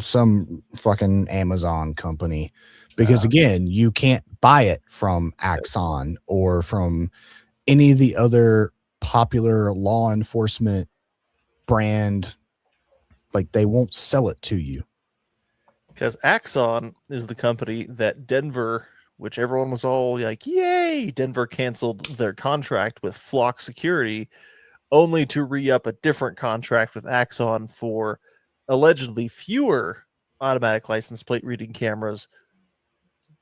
some fucking Amazon company. Because again, you can't buy it from Axon or from any of the other popular law enforcement brand. Like they won't sell it to you. Because Axon is the company that Denver, which everyone was all like, yay, Denver canceled their contract with Flock Security only to re-up a different contract with Axon for allegedly fewer automatic license plate reading cameras,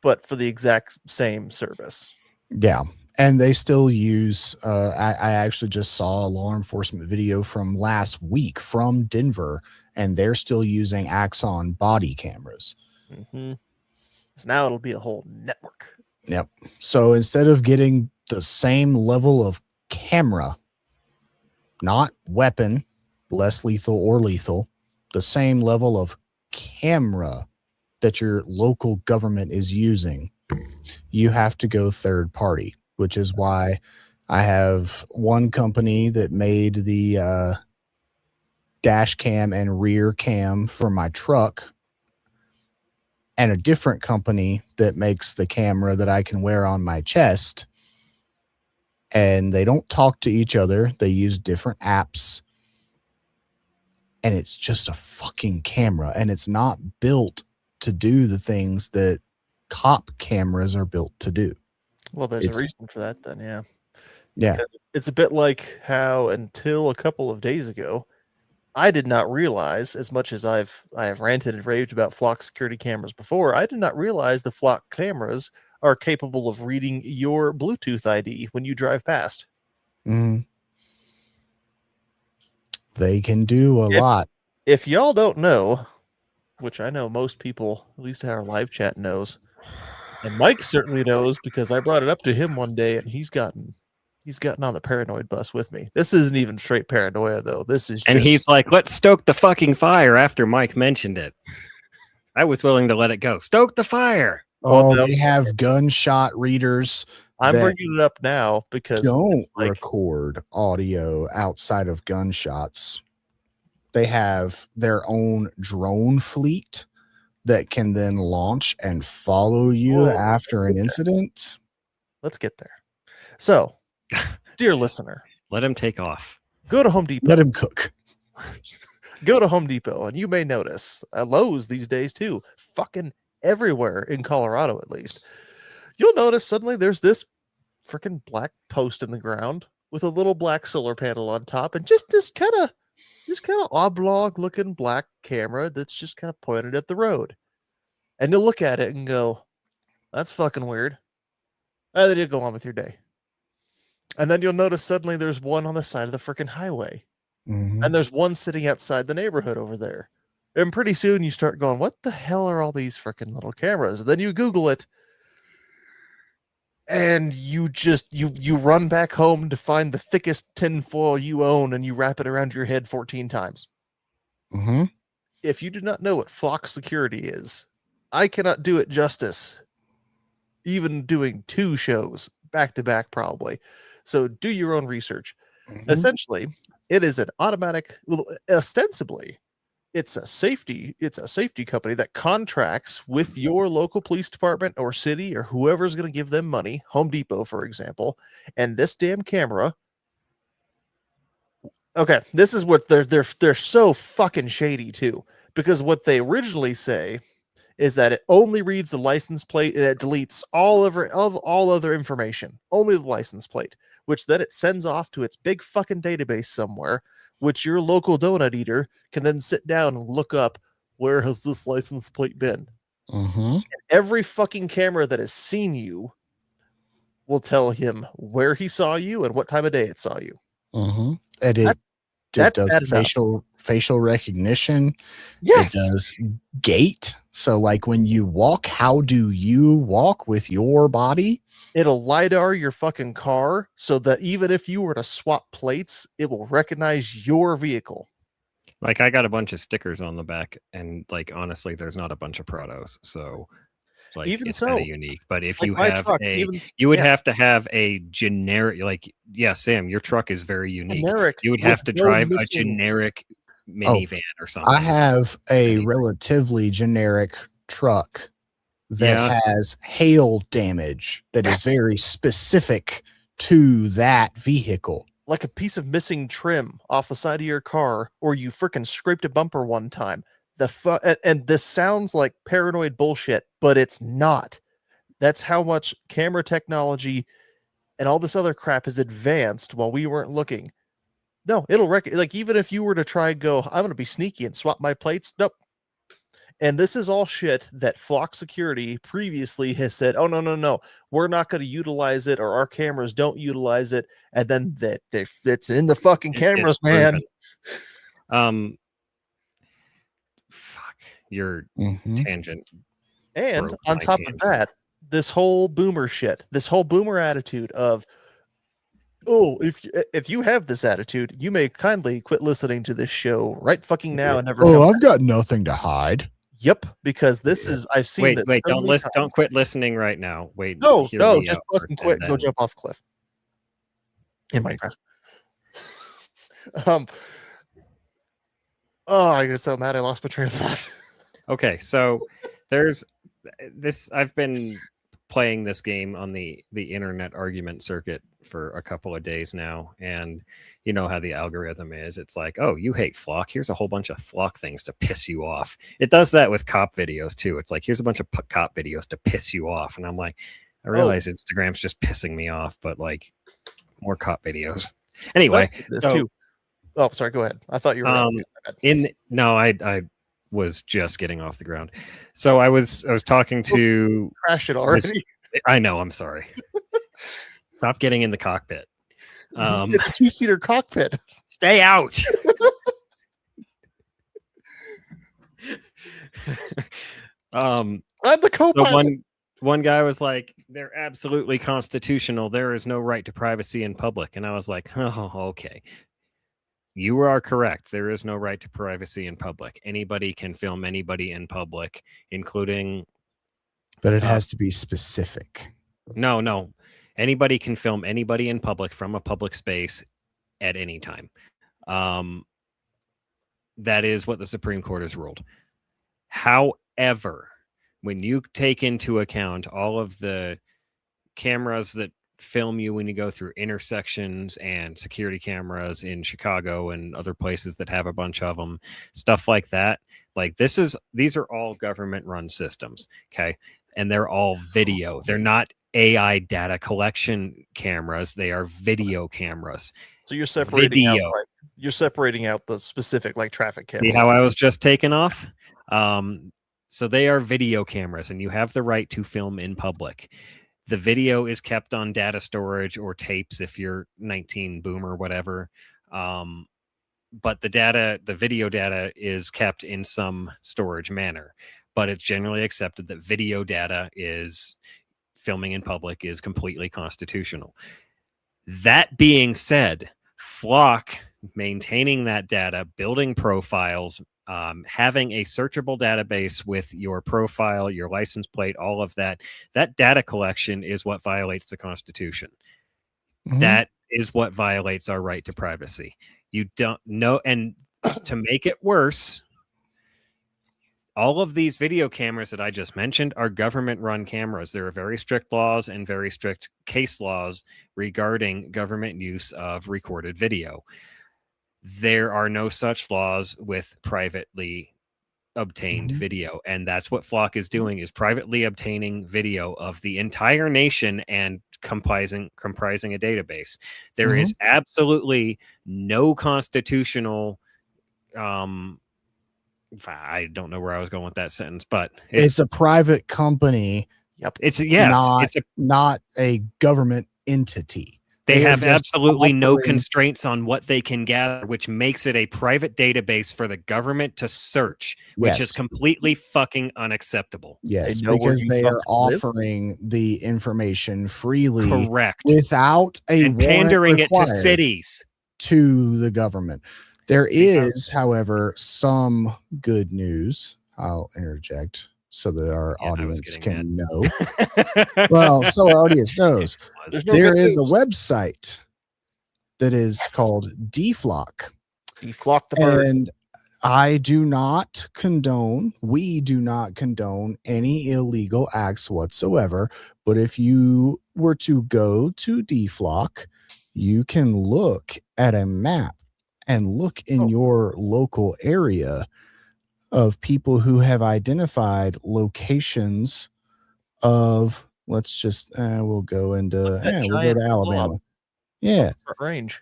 but for the exact same service. Yeah. And they still use, I actually just saw a law enforcement video from last week from Denver, and they're still using Axon body cameras. So now it'll be a whole network. Yep. So instead of getting the same level of camera, not weapon, less lethal or lethal, the same level of camera that your local government is using, you have to go third party, which is why I have one company that made the dash cam and rear cam for my truck and a different company that makes the camera that I can wear on my chest. And they don't talk to each other. They use different apps. And it's just a fucking camera. And it's not built to do the things that cop cameras are built to do. Well, there's a reason for that then, yeah. Yeah. It's a bit like how until a couple of days ago, I did not realize, as much as I have ranted and raved about Flock security cameras before, I did not realize the Flock cameras are capable of reading your Bluetooth ID when you drive past. They can do a lot. If y'all don't know, which I know most people, at least our live chat knows, and Mike certainly knows because I brought it up to him one day and he's gotten on the paranoid bus with me. This isn't even straight paranoia though. This is and he's like, let's stoke the fucking fire after Mike mentioned it. I was willing to let it go. Stoke the fire. Oh, they have gunshot readers. I'm bringing it up now because don't record audio outside of gunshots. They have their own drone fleet that can then launch and follow you after an incident. Let's get there. So, dear listener, let him take off. Go to Home Depot. Let him cook. Go to Home Depot, and you may notice Lowe's these days too, fucking everywhere in Colorado at least. You'll notice suddenly there's this freaking black post in the ground with a little black solar panel on top, and just this kind of oblong looking black camera that's just kind of pointed at the road. And you'll look at it and go, "That's fucking weird." And then you go on with your day. And then you'll notice suddenly there's one on the side of the freaking highway. Mhm. And there's one sitting outside the neighborhood over there. And pretty soon you start going, what the hell are all these freaking little cameras? And then you Google it, and you just you run back home to find the thickest tinfoil you own, and you wrap it around your head 14 times. Mhm. If you do not know what flock security is, I cannot do it justice, even doing 2 shows back to back probably. So do your own research. Mhm. Essentially, it is an automatic, well, ostensibly, it's a safety company that contracts with your local police department or city or whoever's going to give them money, Home Depot, for example. And this damn camera. Okay, this is what they're so fucking shady too, because what they originally say is that it only reads the license plate and it deletes all other information, only the license plate, which then it sends off to its big fucking database somewhere, which your local donut eater can then sit down and look up, where has this license plate been? Mhm. Every fucking camera that has seen you will tell him where he saw you and what time of day it saw you. Mhm. And That- it that's does bad enough. facial recognition. Yes. It does gait. So like when you walk, how do you walk with your body? It'll LiDAR your fucking car so that even if you were to swap plates, it will recognize your vehicle. Like I got a bunch of stickers on the back, and like honestly, there's not a bunch of Prados, so like Even it's kind so, of unique. But if like you my have truck, you would yeah, have to have a generic, like, yeah, Sam, your truck is very unique. generic You would with have to no drive a missing. generic Oh, minivan or I something. have a Anything. relatively generic truck that Yeah. has hail damage that is Yes. very specific to that vehicle. Like a piece of missing trim off the side of your car, or you freaking scraped a bumper one time. And this sounds like paranoid bullshit, but it's not. That's how much camera technology and all this other crap is advanced while we weren't looking. No, it'll like even if you were to try and go, I'm gonna be sneaky and swap my plates. Nope. And this is all shit that Flock Security previously has said, oh, no, we're not going to utilize it, or our cameras don't utilize it. And then it's in the fucking cameras, It's man. proven. Fuck your Mhm. tangent. And broke on my top of tangent. that, this whole boomer shit, this whole boomer attitude of, oh, if you have this attitude, you may kindly quit listening to this show right fucking now and never come Oh, back. I've got nothing to hide. Yep, because this Yeah. is I've seen Wait, this. wait, so don't many don't times. quit listening right now. Wait, No, hear no, me just out fucking first, quit and and go then jump off a cliff. In Minecraft. Oh, I get so mad I lost my train of thought. Okay, so there's this. I've been playing this game on the internet argument circuit for a couple of days now, and you know how the algorithm is. It's like, oh, you hate Flock. Here's a whole bunch of Flock things to piss you off. It does that with cop videos too. It's like, here's a bunch of cop videos to piss you off, and I'm like, I realize Instagram's just pissing me off, but like more cop videos. Anyway, this so too. Oh, sorry. Go ahead. I thought you were. I was just getting off the ground. So I was talking to Crashed it already. I know, I'm sorry. Stop getting in the cockpit. It's a 2-seater cockpit. Stay out. I'm the co-pilot. So one guy was like, they're absolutely constitutional. There is no right to privacy in public. And I was like, oh, okay. You are correct. There is no right to privacy in public. Anybody can film anybody in public, including. But it has to be specific. No. Anybody can film anybody in public from a public space at any time. That is what the Supreme Court has ruled. However, when you take into account all of the cameras that film you when you go through intersections and security cameras in Chicago and other places that have a bunch of them, stuff like that. Like these are all government run systems. Okay. And they're all video. They're not AI data collection cameras. They are video cameras. So you're separating Video. out you're separating out the specific like traffic cameras. See how I was just taken off? So they are video cameras, and you have the right to film in public. The video is kept on data storage or tapes if you're 19 boom or whatever. But the video data is kept in some storage manner. But it's generally accepted that video data is filming in public is completely constitutional. That being said, Flock maintaining that data, building profiles, having a searchable database with your profile, your license plate, all of that data collection is what violates the Constitution. Mhm. That is what violates our right to privacy. You don't know, and to make it worse, all of these video cameras that I just mentioned are government-run cameras. There are very strict laws and very strict case laws regarding government use of recorded video. There are no such laws with privately obtained video, and that's what Flock is doing, is privately obtaining video of the entire nation and comprising a database. There is absolutely no constitutional I don't know where I was going with that sentence, but It's a private company. Yep. Not a government entity. They have just absolutely no offering- constraints on what they can gather, which makes it a private database for the government to search, which is Yes. completely fucking unacceptable. Yes, They know where because you they are fucking live. offering the information freely Correct. without a And warrant pandering it to required cities. to the government. There is, however, some good news. I'll interject so that our Yeah, I was audience getting can know. Well, so our audience knows. There's no There good is a news. website that is called DFlock. You flock the bird. And we do not condone any illegal acts whatsoever. But if you were to go to DFlock, you can look at a map and look in your local area of people who have identified locations of, let's just, we'll go into, that we'll go giant to Alabama. blob. Yeah. Front range.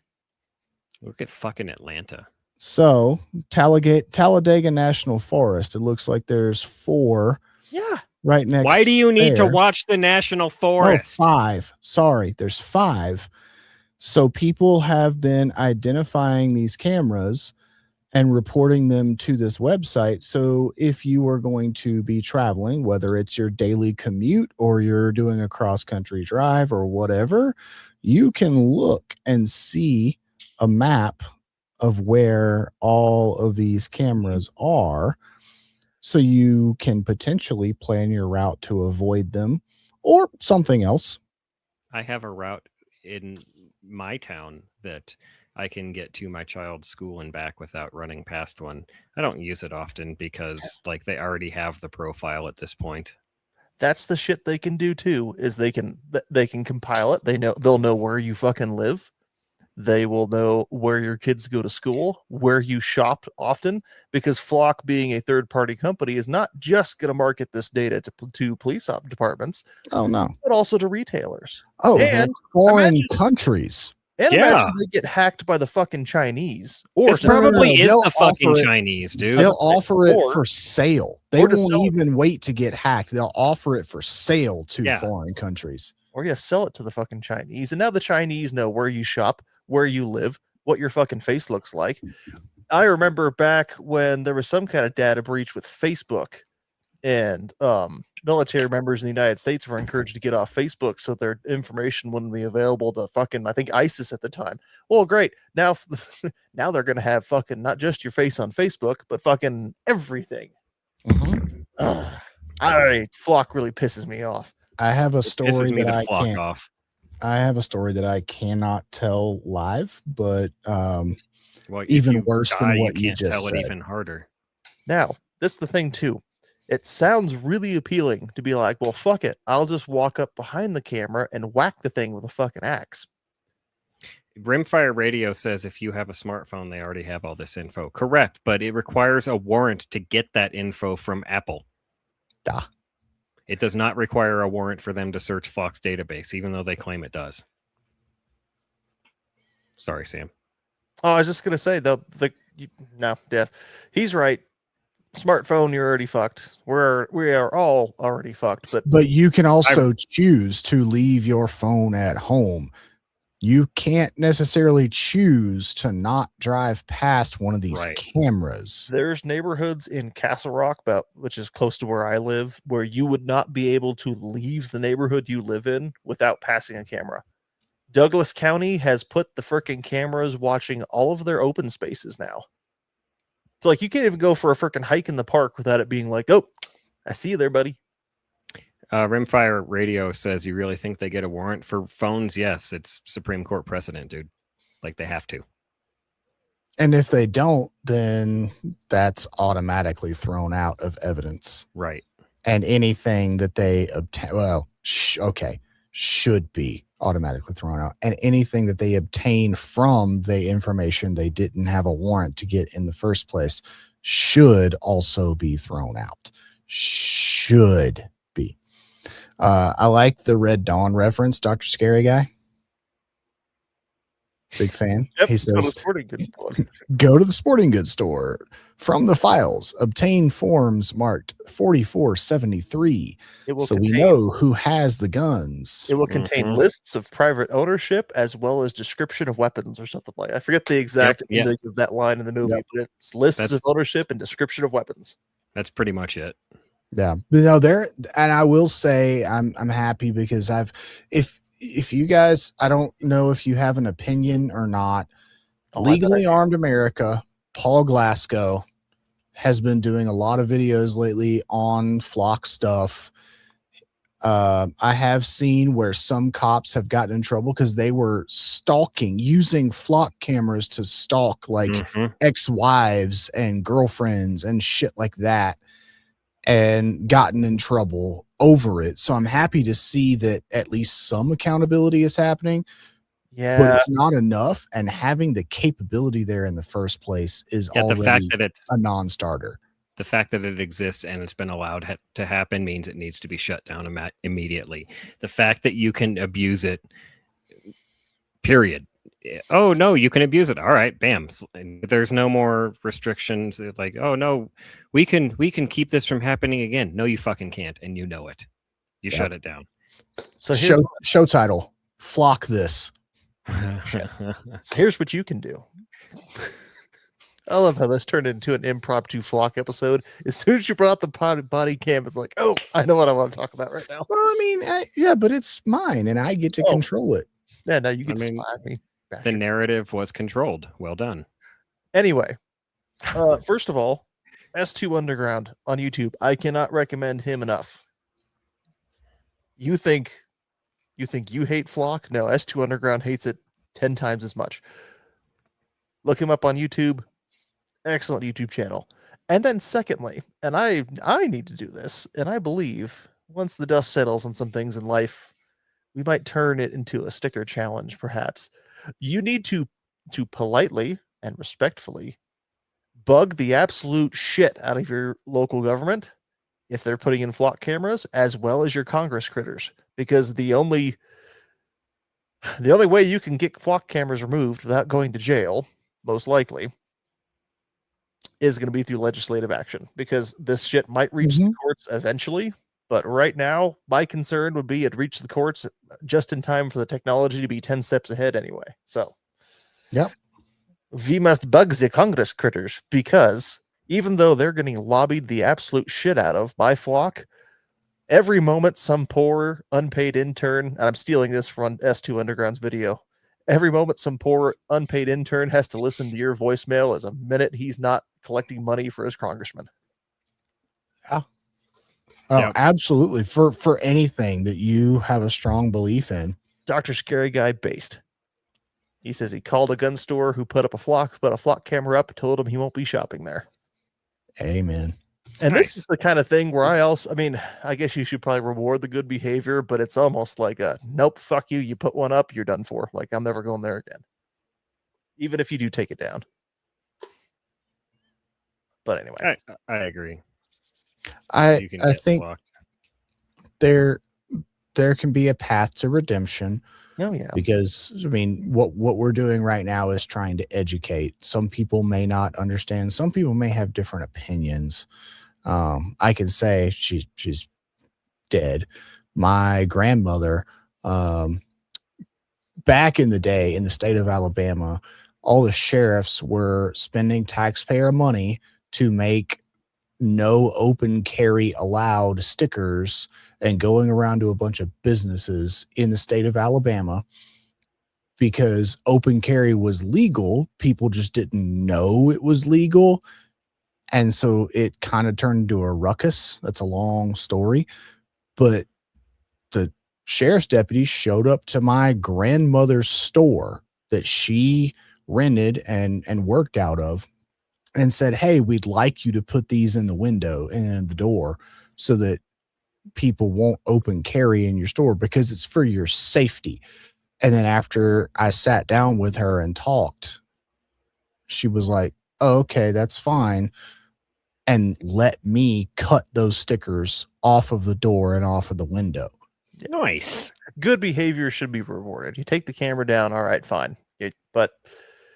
Look at fucking Atlanta. So Talladega National Forest, it looks like there's 4 Yeah. right next. Why do you need to there. watch the National Oh, Forest? 5. Sorry, there's 5. So people have been identifying these cameras and reporting them to this website. So if you are going to be traveling, whether it's your daily commute or you're doing a cross-country drive or whatever, you can look and see a map of where all of these cameras are, so you can potentially plan your route to avoid them or something else. I have a route in my town that I can get to my child's school and back without running past one. I don't use it often because like they already have the profile at this point. That's the shit they can do too, is they can compile it. They'll know where you fucking live. They will know where your kids go to school, where you shop often, because Flock, being a third-party company, is not just going to market this data to police departments, Oh no. but also to retailers. Oh, And foreign imagine- countries. And Yeah. imagine they get hacked by the fucking Chinese. Or It probably is They'll the fucking offer it- Chinese, dude. They'll offer it Or- for sale. They or to won't sell it. even wait to get hacked. They'll offer it for sale to Yeah. foreign countries. Or you sell it to the fucking Chinese. And now the Chinese know where you shop, where you live, what your fucking face looks like. I remember back when there was some kind of data breach with Facebook, and military members in the United States were encouraged to get off Facebook so their information wouldn't be available to fucking, I think, ISIS at the time. Well, great. Now now they're going to have fucking not just your face on Facebook, but fucking everything. Flock really pisses me off. I have a It story pisses me that the I flock can't. off. I have a story that I cannot tell live, but Well, if even you worse than die, what you can't just tell it said. even harder. Now, this is the thing too. It sounds really appealing to be like, well, fuck it. I'll just walk up behind the camera and whack the thing with a fucking axe. Rimfire Radio says if you have a smartphone, they already have all this info. Correct, but it requires a warrant to get that info from Apple. Duh. It does not require a warrant for them to search Flock's database, even though they claim it does. Sorry, Sam. Oh, I was just gonna say no, Death. He's right. Smartphone, you're already fucked. We are all already fucked. But you can also choose to leave your phone at home. You can't necessarily choose to not drive past one of these cameras. There's neighborhoods in Castle Rock, which is close to where I live, where you would not be able to leave the neighborhood you live in without passing a camera. Douglas County has put the frickin' cameras watching all of their open spaces now. So, like, you can't even go for a frickin' hike in the park without it being like, oh, I see you there, buddy. Rimfire Radio says, you really think they get a warrant for phones? Yes, it's Supreme Court precedent, dude. Like, they have to. And if they don't, then that's automatically thrown out of evidence. Right. And anything that they obtain, should be automatically thrown out. And anything that they obtain from the information they didn't have a warrant to get in the first place should also be thrown out. Should be. I like the Red Dawn reference, Dr. Scary Guy. Big fan. Yep, he says, go to the sporting goods store. From the files, obtain forms marked 4473. So we know who has the guns. It will contain lists of private ownership as well as description of weapons or something like that. I forget the exact ending of that line in the movie, but it's lists of ownership and description of weapons. That's pretty much it. Yeah. No, and I will say I'm happy because if you guys, I don't know if you have an opinion or not. Legally Armed America, Paul Glasgow has been doing a lot of videos lately on Flock stuff. I have seen where some cops have gotten in trouble because they were using Flock cameras to stalk like ex-wives and girlfriends and shit like that, and gotten in trouble over it. So I'm happy to see that at least some accountability is happening. Yeah, but it's not enough, and having the capability there in the first place is already a non-starter. The fact that it exists and it's been allowed to happen means it needs to be shut down immediately. The fact that you can abuse it, period. Oh no, you can abuse it. All right, bam. And there's no more restrictions. Like, oh no, we can keep this from happening again. No, you fucking can't, and you know it. You shut it down. So show title: Flock this. So here's what you can do. I love how this turned into an impromptu Flock episode. As soon as you brought the body cam, it's like, oh, I know what I want to talk about right now. Well, I mean, yeah, but it's mine, and I get to control it. Yeah, no, you can spy me. The narrative was controlled. Well done. Anyway, first of all, S2 Underground on YouTube. I cannot recommend him enough. You think you hate Flock? No, S2 Underground hates it 10 times as much. Look him up on YouTube. Excellent YouTube channel. And then secondly, and I need to do this, and I believe once the dust settles on some things in life, we might turn it into a sticker challenge, perhaps. You need to politely and respectfully bug the absolute shit out of your local government if they're putting in Flock cameras, as well as your Congress critters, because the only way you can get Flock cameras removed without going to jail, most likely, is going to be through legislative action, because this shit might reach the courts eventually. But right now, my concern would be it reach the courts just in time for the technology to be 10 steps ahead anyway. So, yep, we must bug the Congress critters, because even though they're getting lobbied the absolute shit out of by Flock, every moment some poor unpaid intern, and I'm stealing this from S2 Underground's video, every moment some poor unpaid intern has to listen to your voicemail is a minute he's not collecting money for his congressman. Yeah. Oh, absolutely. For anything that you have a strong belief in. Dr. Scary Guy based. He says he called a gun store who put a flock camera up, told him he won't be shopping there. Amen. And this is Nice. the kind of thing where I mean, I guess you should probably reward the good behavior, but it's almost like a nope, fuck you. You put one up, you're done for. Like, I'm never going there again. Even if you do take it down. But anyway. I agree. I You can I get think blocked. there can be a path to redemption. Oh yeah. Because I mean, what we're doing right now is trying to educate. Some people may not understand. Some people may have different opinions. I can say she's dead. My grandmother, back in the day in the state of Alabama, all the sheriffs were spending taxpayer money to make no open carry allowed stickers and going around to a bunch of businesses in the state of Alabama because open carry was legal. People just didn't know it was legal. And so it kind of turned into a ruckus. That's a long story. But the sheriff's deputy showed up to my grandmother's store that she rented and worked out of and said, "Hey, we'd like you to put these in the window and in the door so that people won't open carry in your store because it's for your safety." And then after I sat down with her and talked, she was like, "Oh, okay, that's fine." And let me cut those stickers off of the door and off of the window. Nice. Good behavior should be rewarded. You take the camera down, all right, fine. But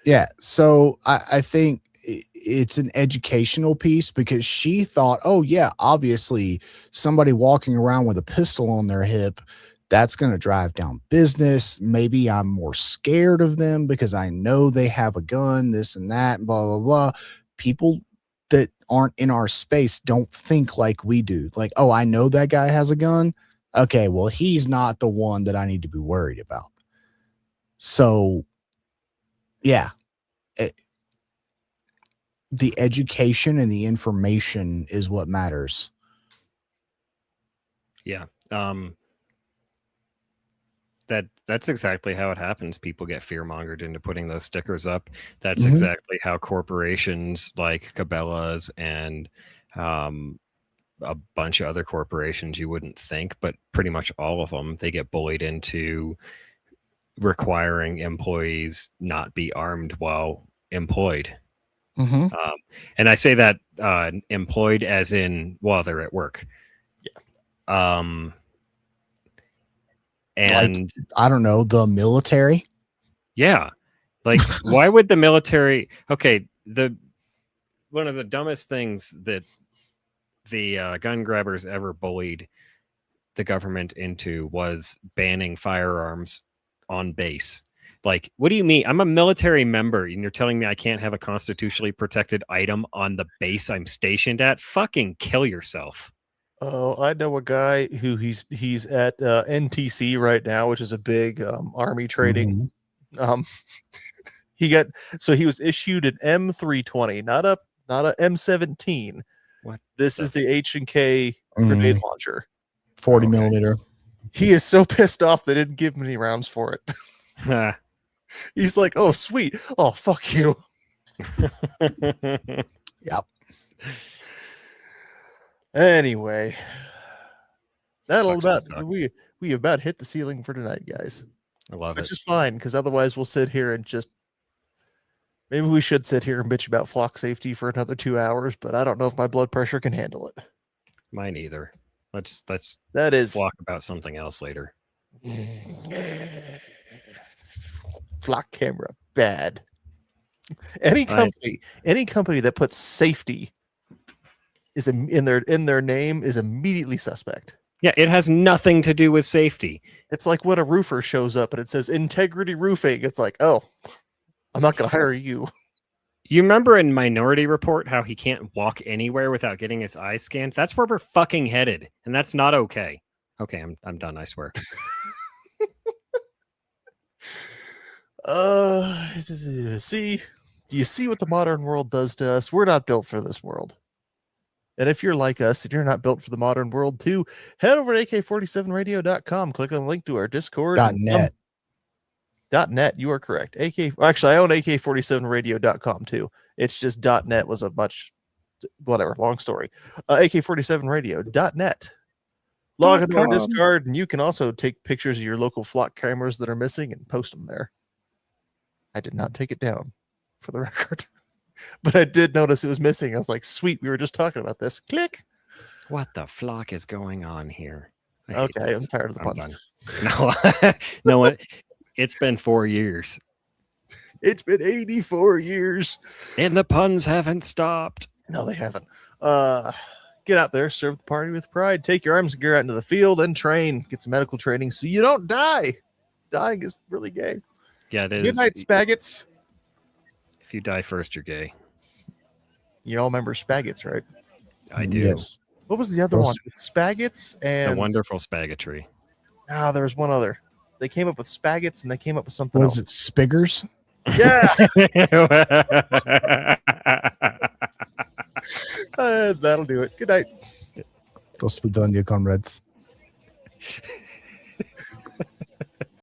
yeah, so I think it's an educational piece because she thought, oh yeah, obviously somebody walking around with a pistol on their hip, that's going to drive down business. Maybe I'm more scared of them because I know they have a gun, this and that, blah, blah, blah. People that aren't in our space don't think like we do. Like, oh, I know that guy has a gun. Okay, well, he's not the one that I need to be worried about. So, yeah, the education and the information is what matters. Yeah. That's exactly how it happens. People get fear-mongered into putting those stickers up. That's exactly how corporations like Cabela's and a bunch of other corporations you wouldn't think, but pretty much all of them, they get bullied into requiring employees not be armed while employed. And I say that employed as in while they're at work. Yeah. And like, I don't know, the military. Yeah. Like, why would the military? Okay. One of the dumbest things that the gun grabbers ever bullied the government into was banning firearms on base. Like, what do you mean? I'm a military member and you're telling me I can't have a constitutionally protected item on the base I'm stationed at? Fucking kill yourself. Oh, I know a guy who he's at NTC right now, which is a big army trading. He was issued an M320, not a M17. What? This is the H&K grenade launcher, 40 millimeter. He is so pissed off they didn't give him any rounds for it. He's like, "Oh, sweet. Oh, fuck you." Yep. Anyway, that'll Sucks about we about hit the ceiling for tonight, guys. I love it. Which is fine, because otherwise we'll sit here and just maybe we should sit here and bitch about flock safety for another 2 hours, but I don't know if my blood pressure can handle it. Mine either. Let's flock about something else later. Flock camera bad. Any company that puts safety is in their name is immediately suspect. Yeah, it has nothing to do with safety. It's like when a roofer shows up and it says Integrity Roofing. It's like, oh, I'm not going to hire you. You remember in Minority Report how he can't walk anywhere without getting his eyes scanned? That's where we're fucking headed, and that's not okay. Okay, I'm done, I swear. See, do you see what the modern world does to us? We're not built for this world. And if you're like us and you're not built for the modern world too, head over to AK47radio.com, click on the link to our Discord. .net. .net, you are correct. Actually, I own AK47radio.com too. It's just .net was a much whatever, long story. AK-47radio.net. Log into our .com. Discord, and you can also take pictures of your local flock cameras that are missing and post them there. I did not take it down, for the record, but I did notice it was missing. I was like, sweet, we were just talking about this. Click. What the flock is going on here? I hate Okay, this. I'm tired of the I'm puns. done. No, it's been 4 years, It's been 84 years. and the puns haven't stopped. No, they haven't. Get out there, serve the party with pride. Take your arms and gear out into the field and train. Get some medical training so you don't die. Dying is really gay. Yeah, it is. Good night, Spaggots. If you die first, you're gay. You all remember Spaggots, right? I do. Yes. What was the other Those- one? Spaggots The and wonderful spaghetry. there was one other. They came up with Spaggots and they came up with something Was else. it Spiggers? Yeah, that'll do it. Good night. Dos Bedonia comrades.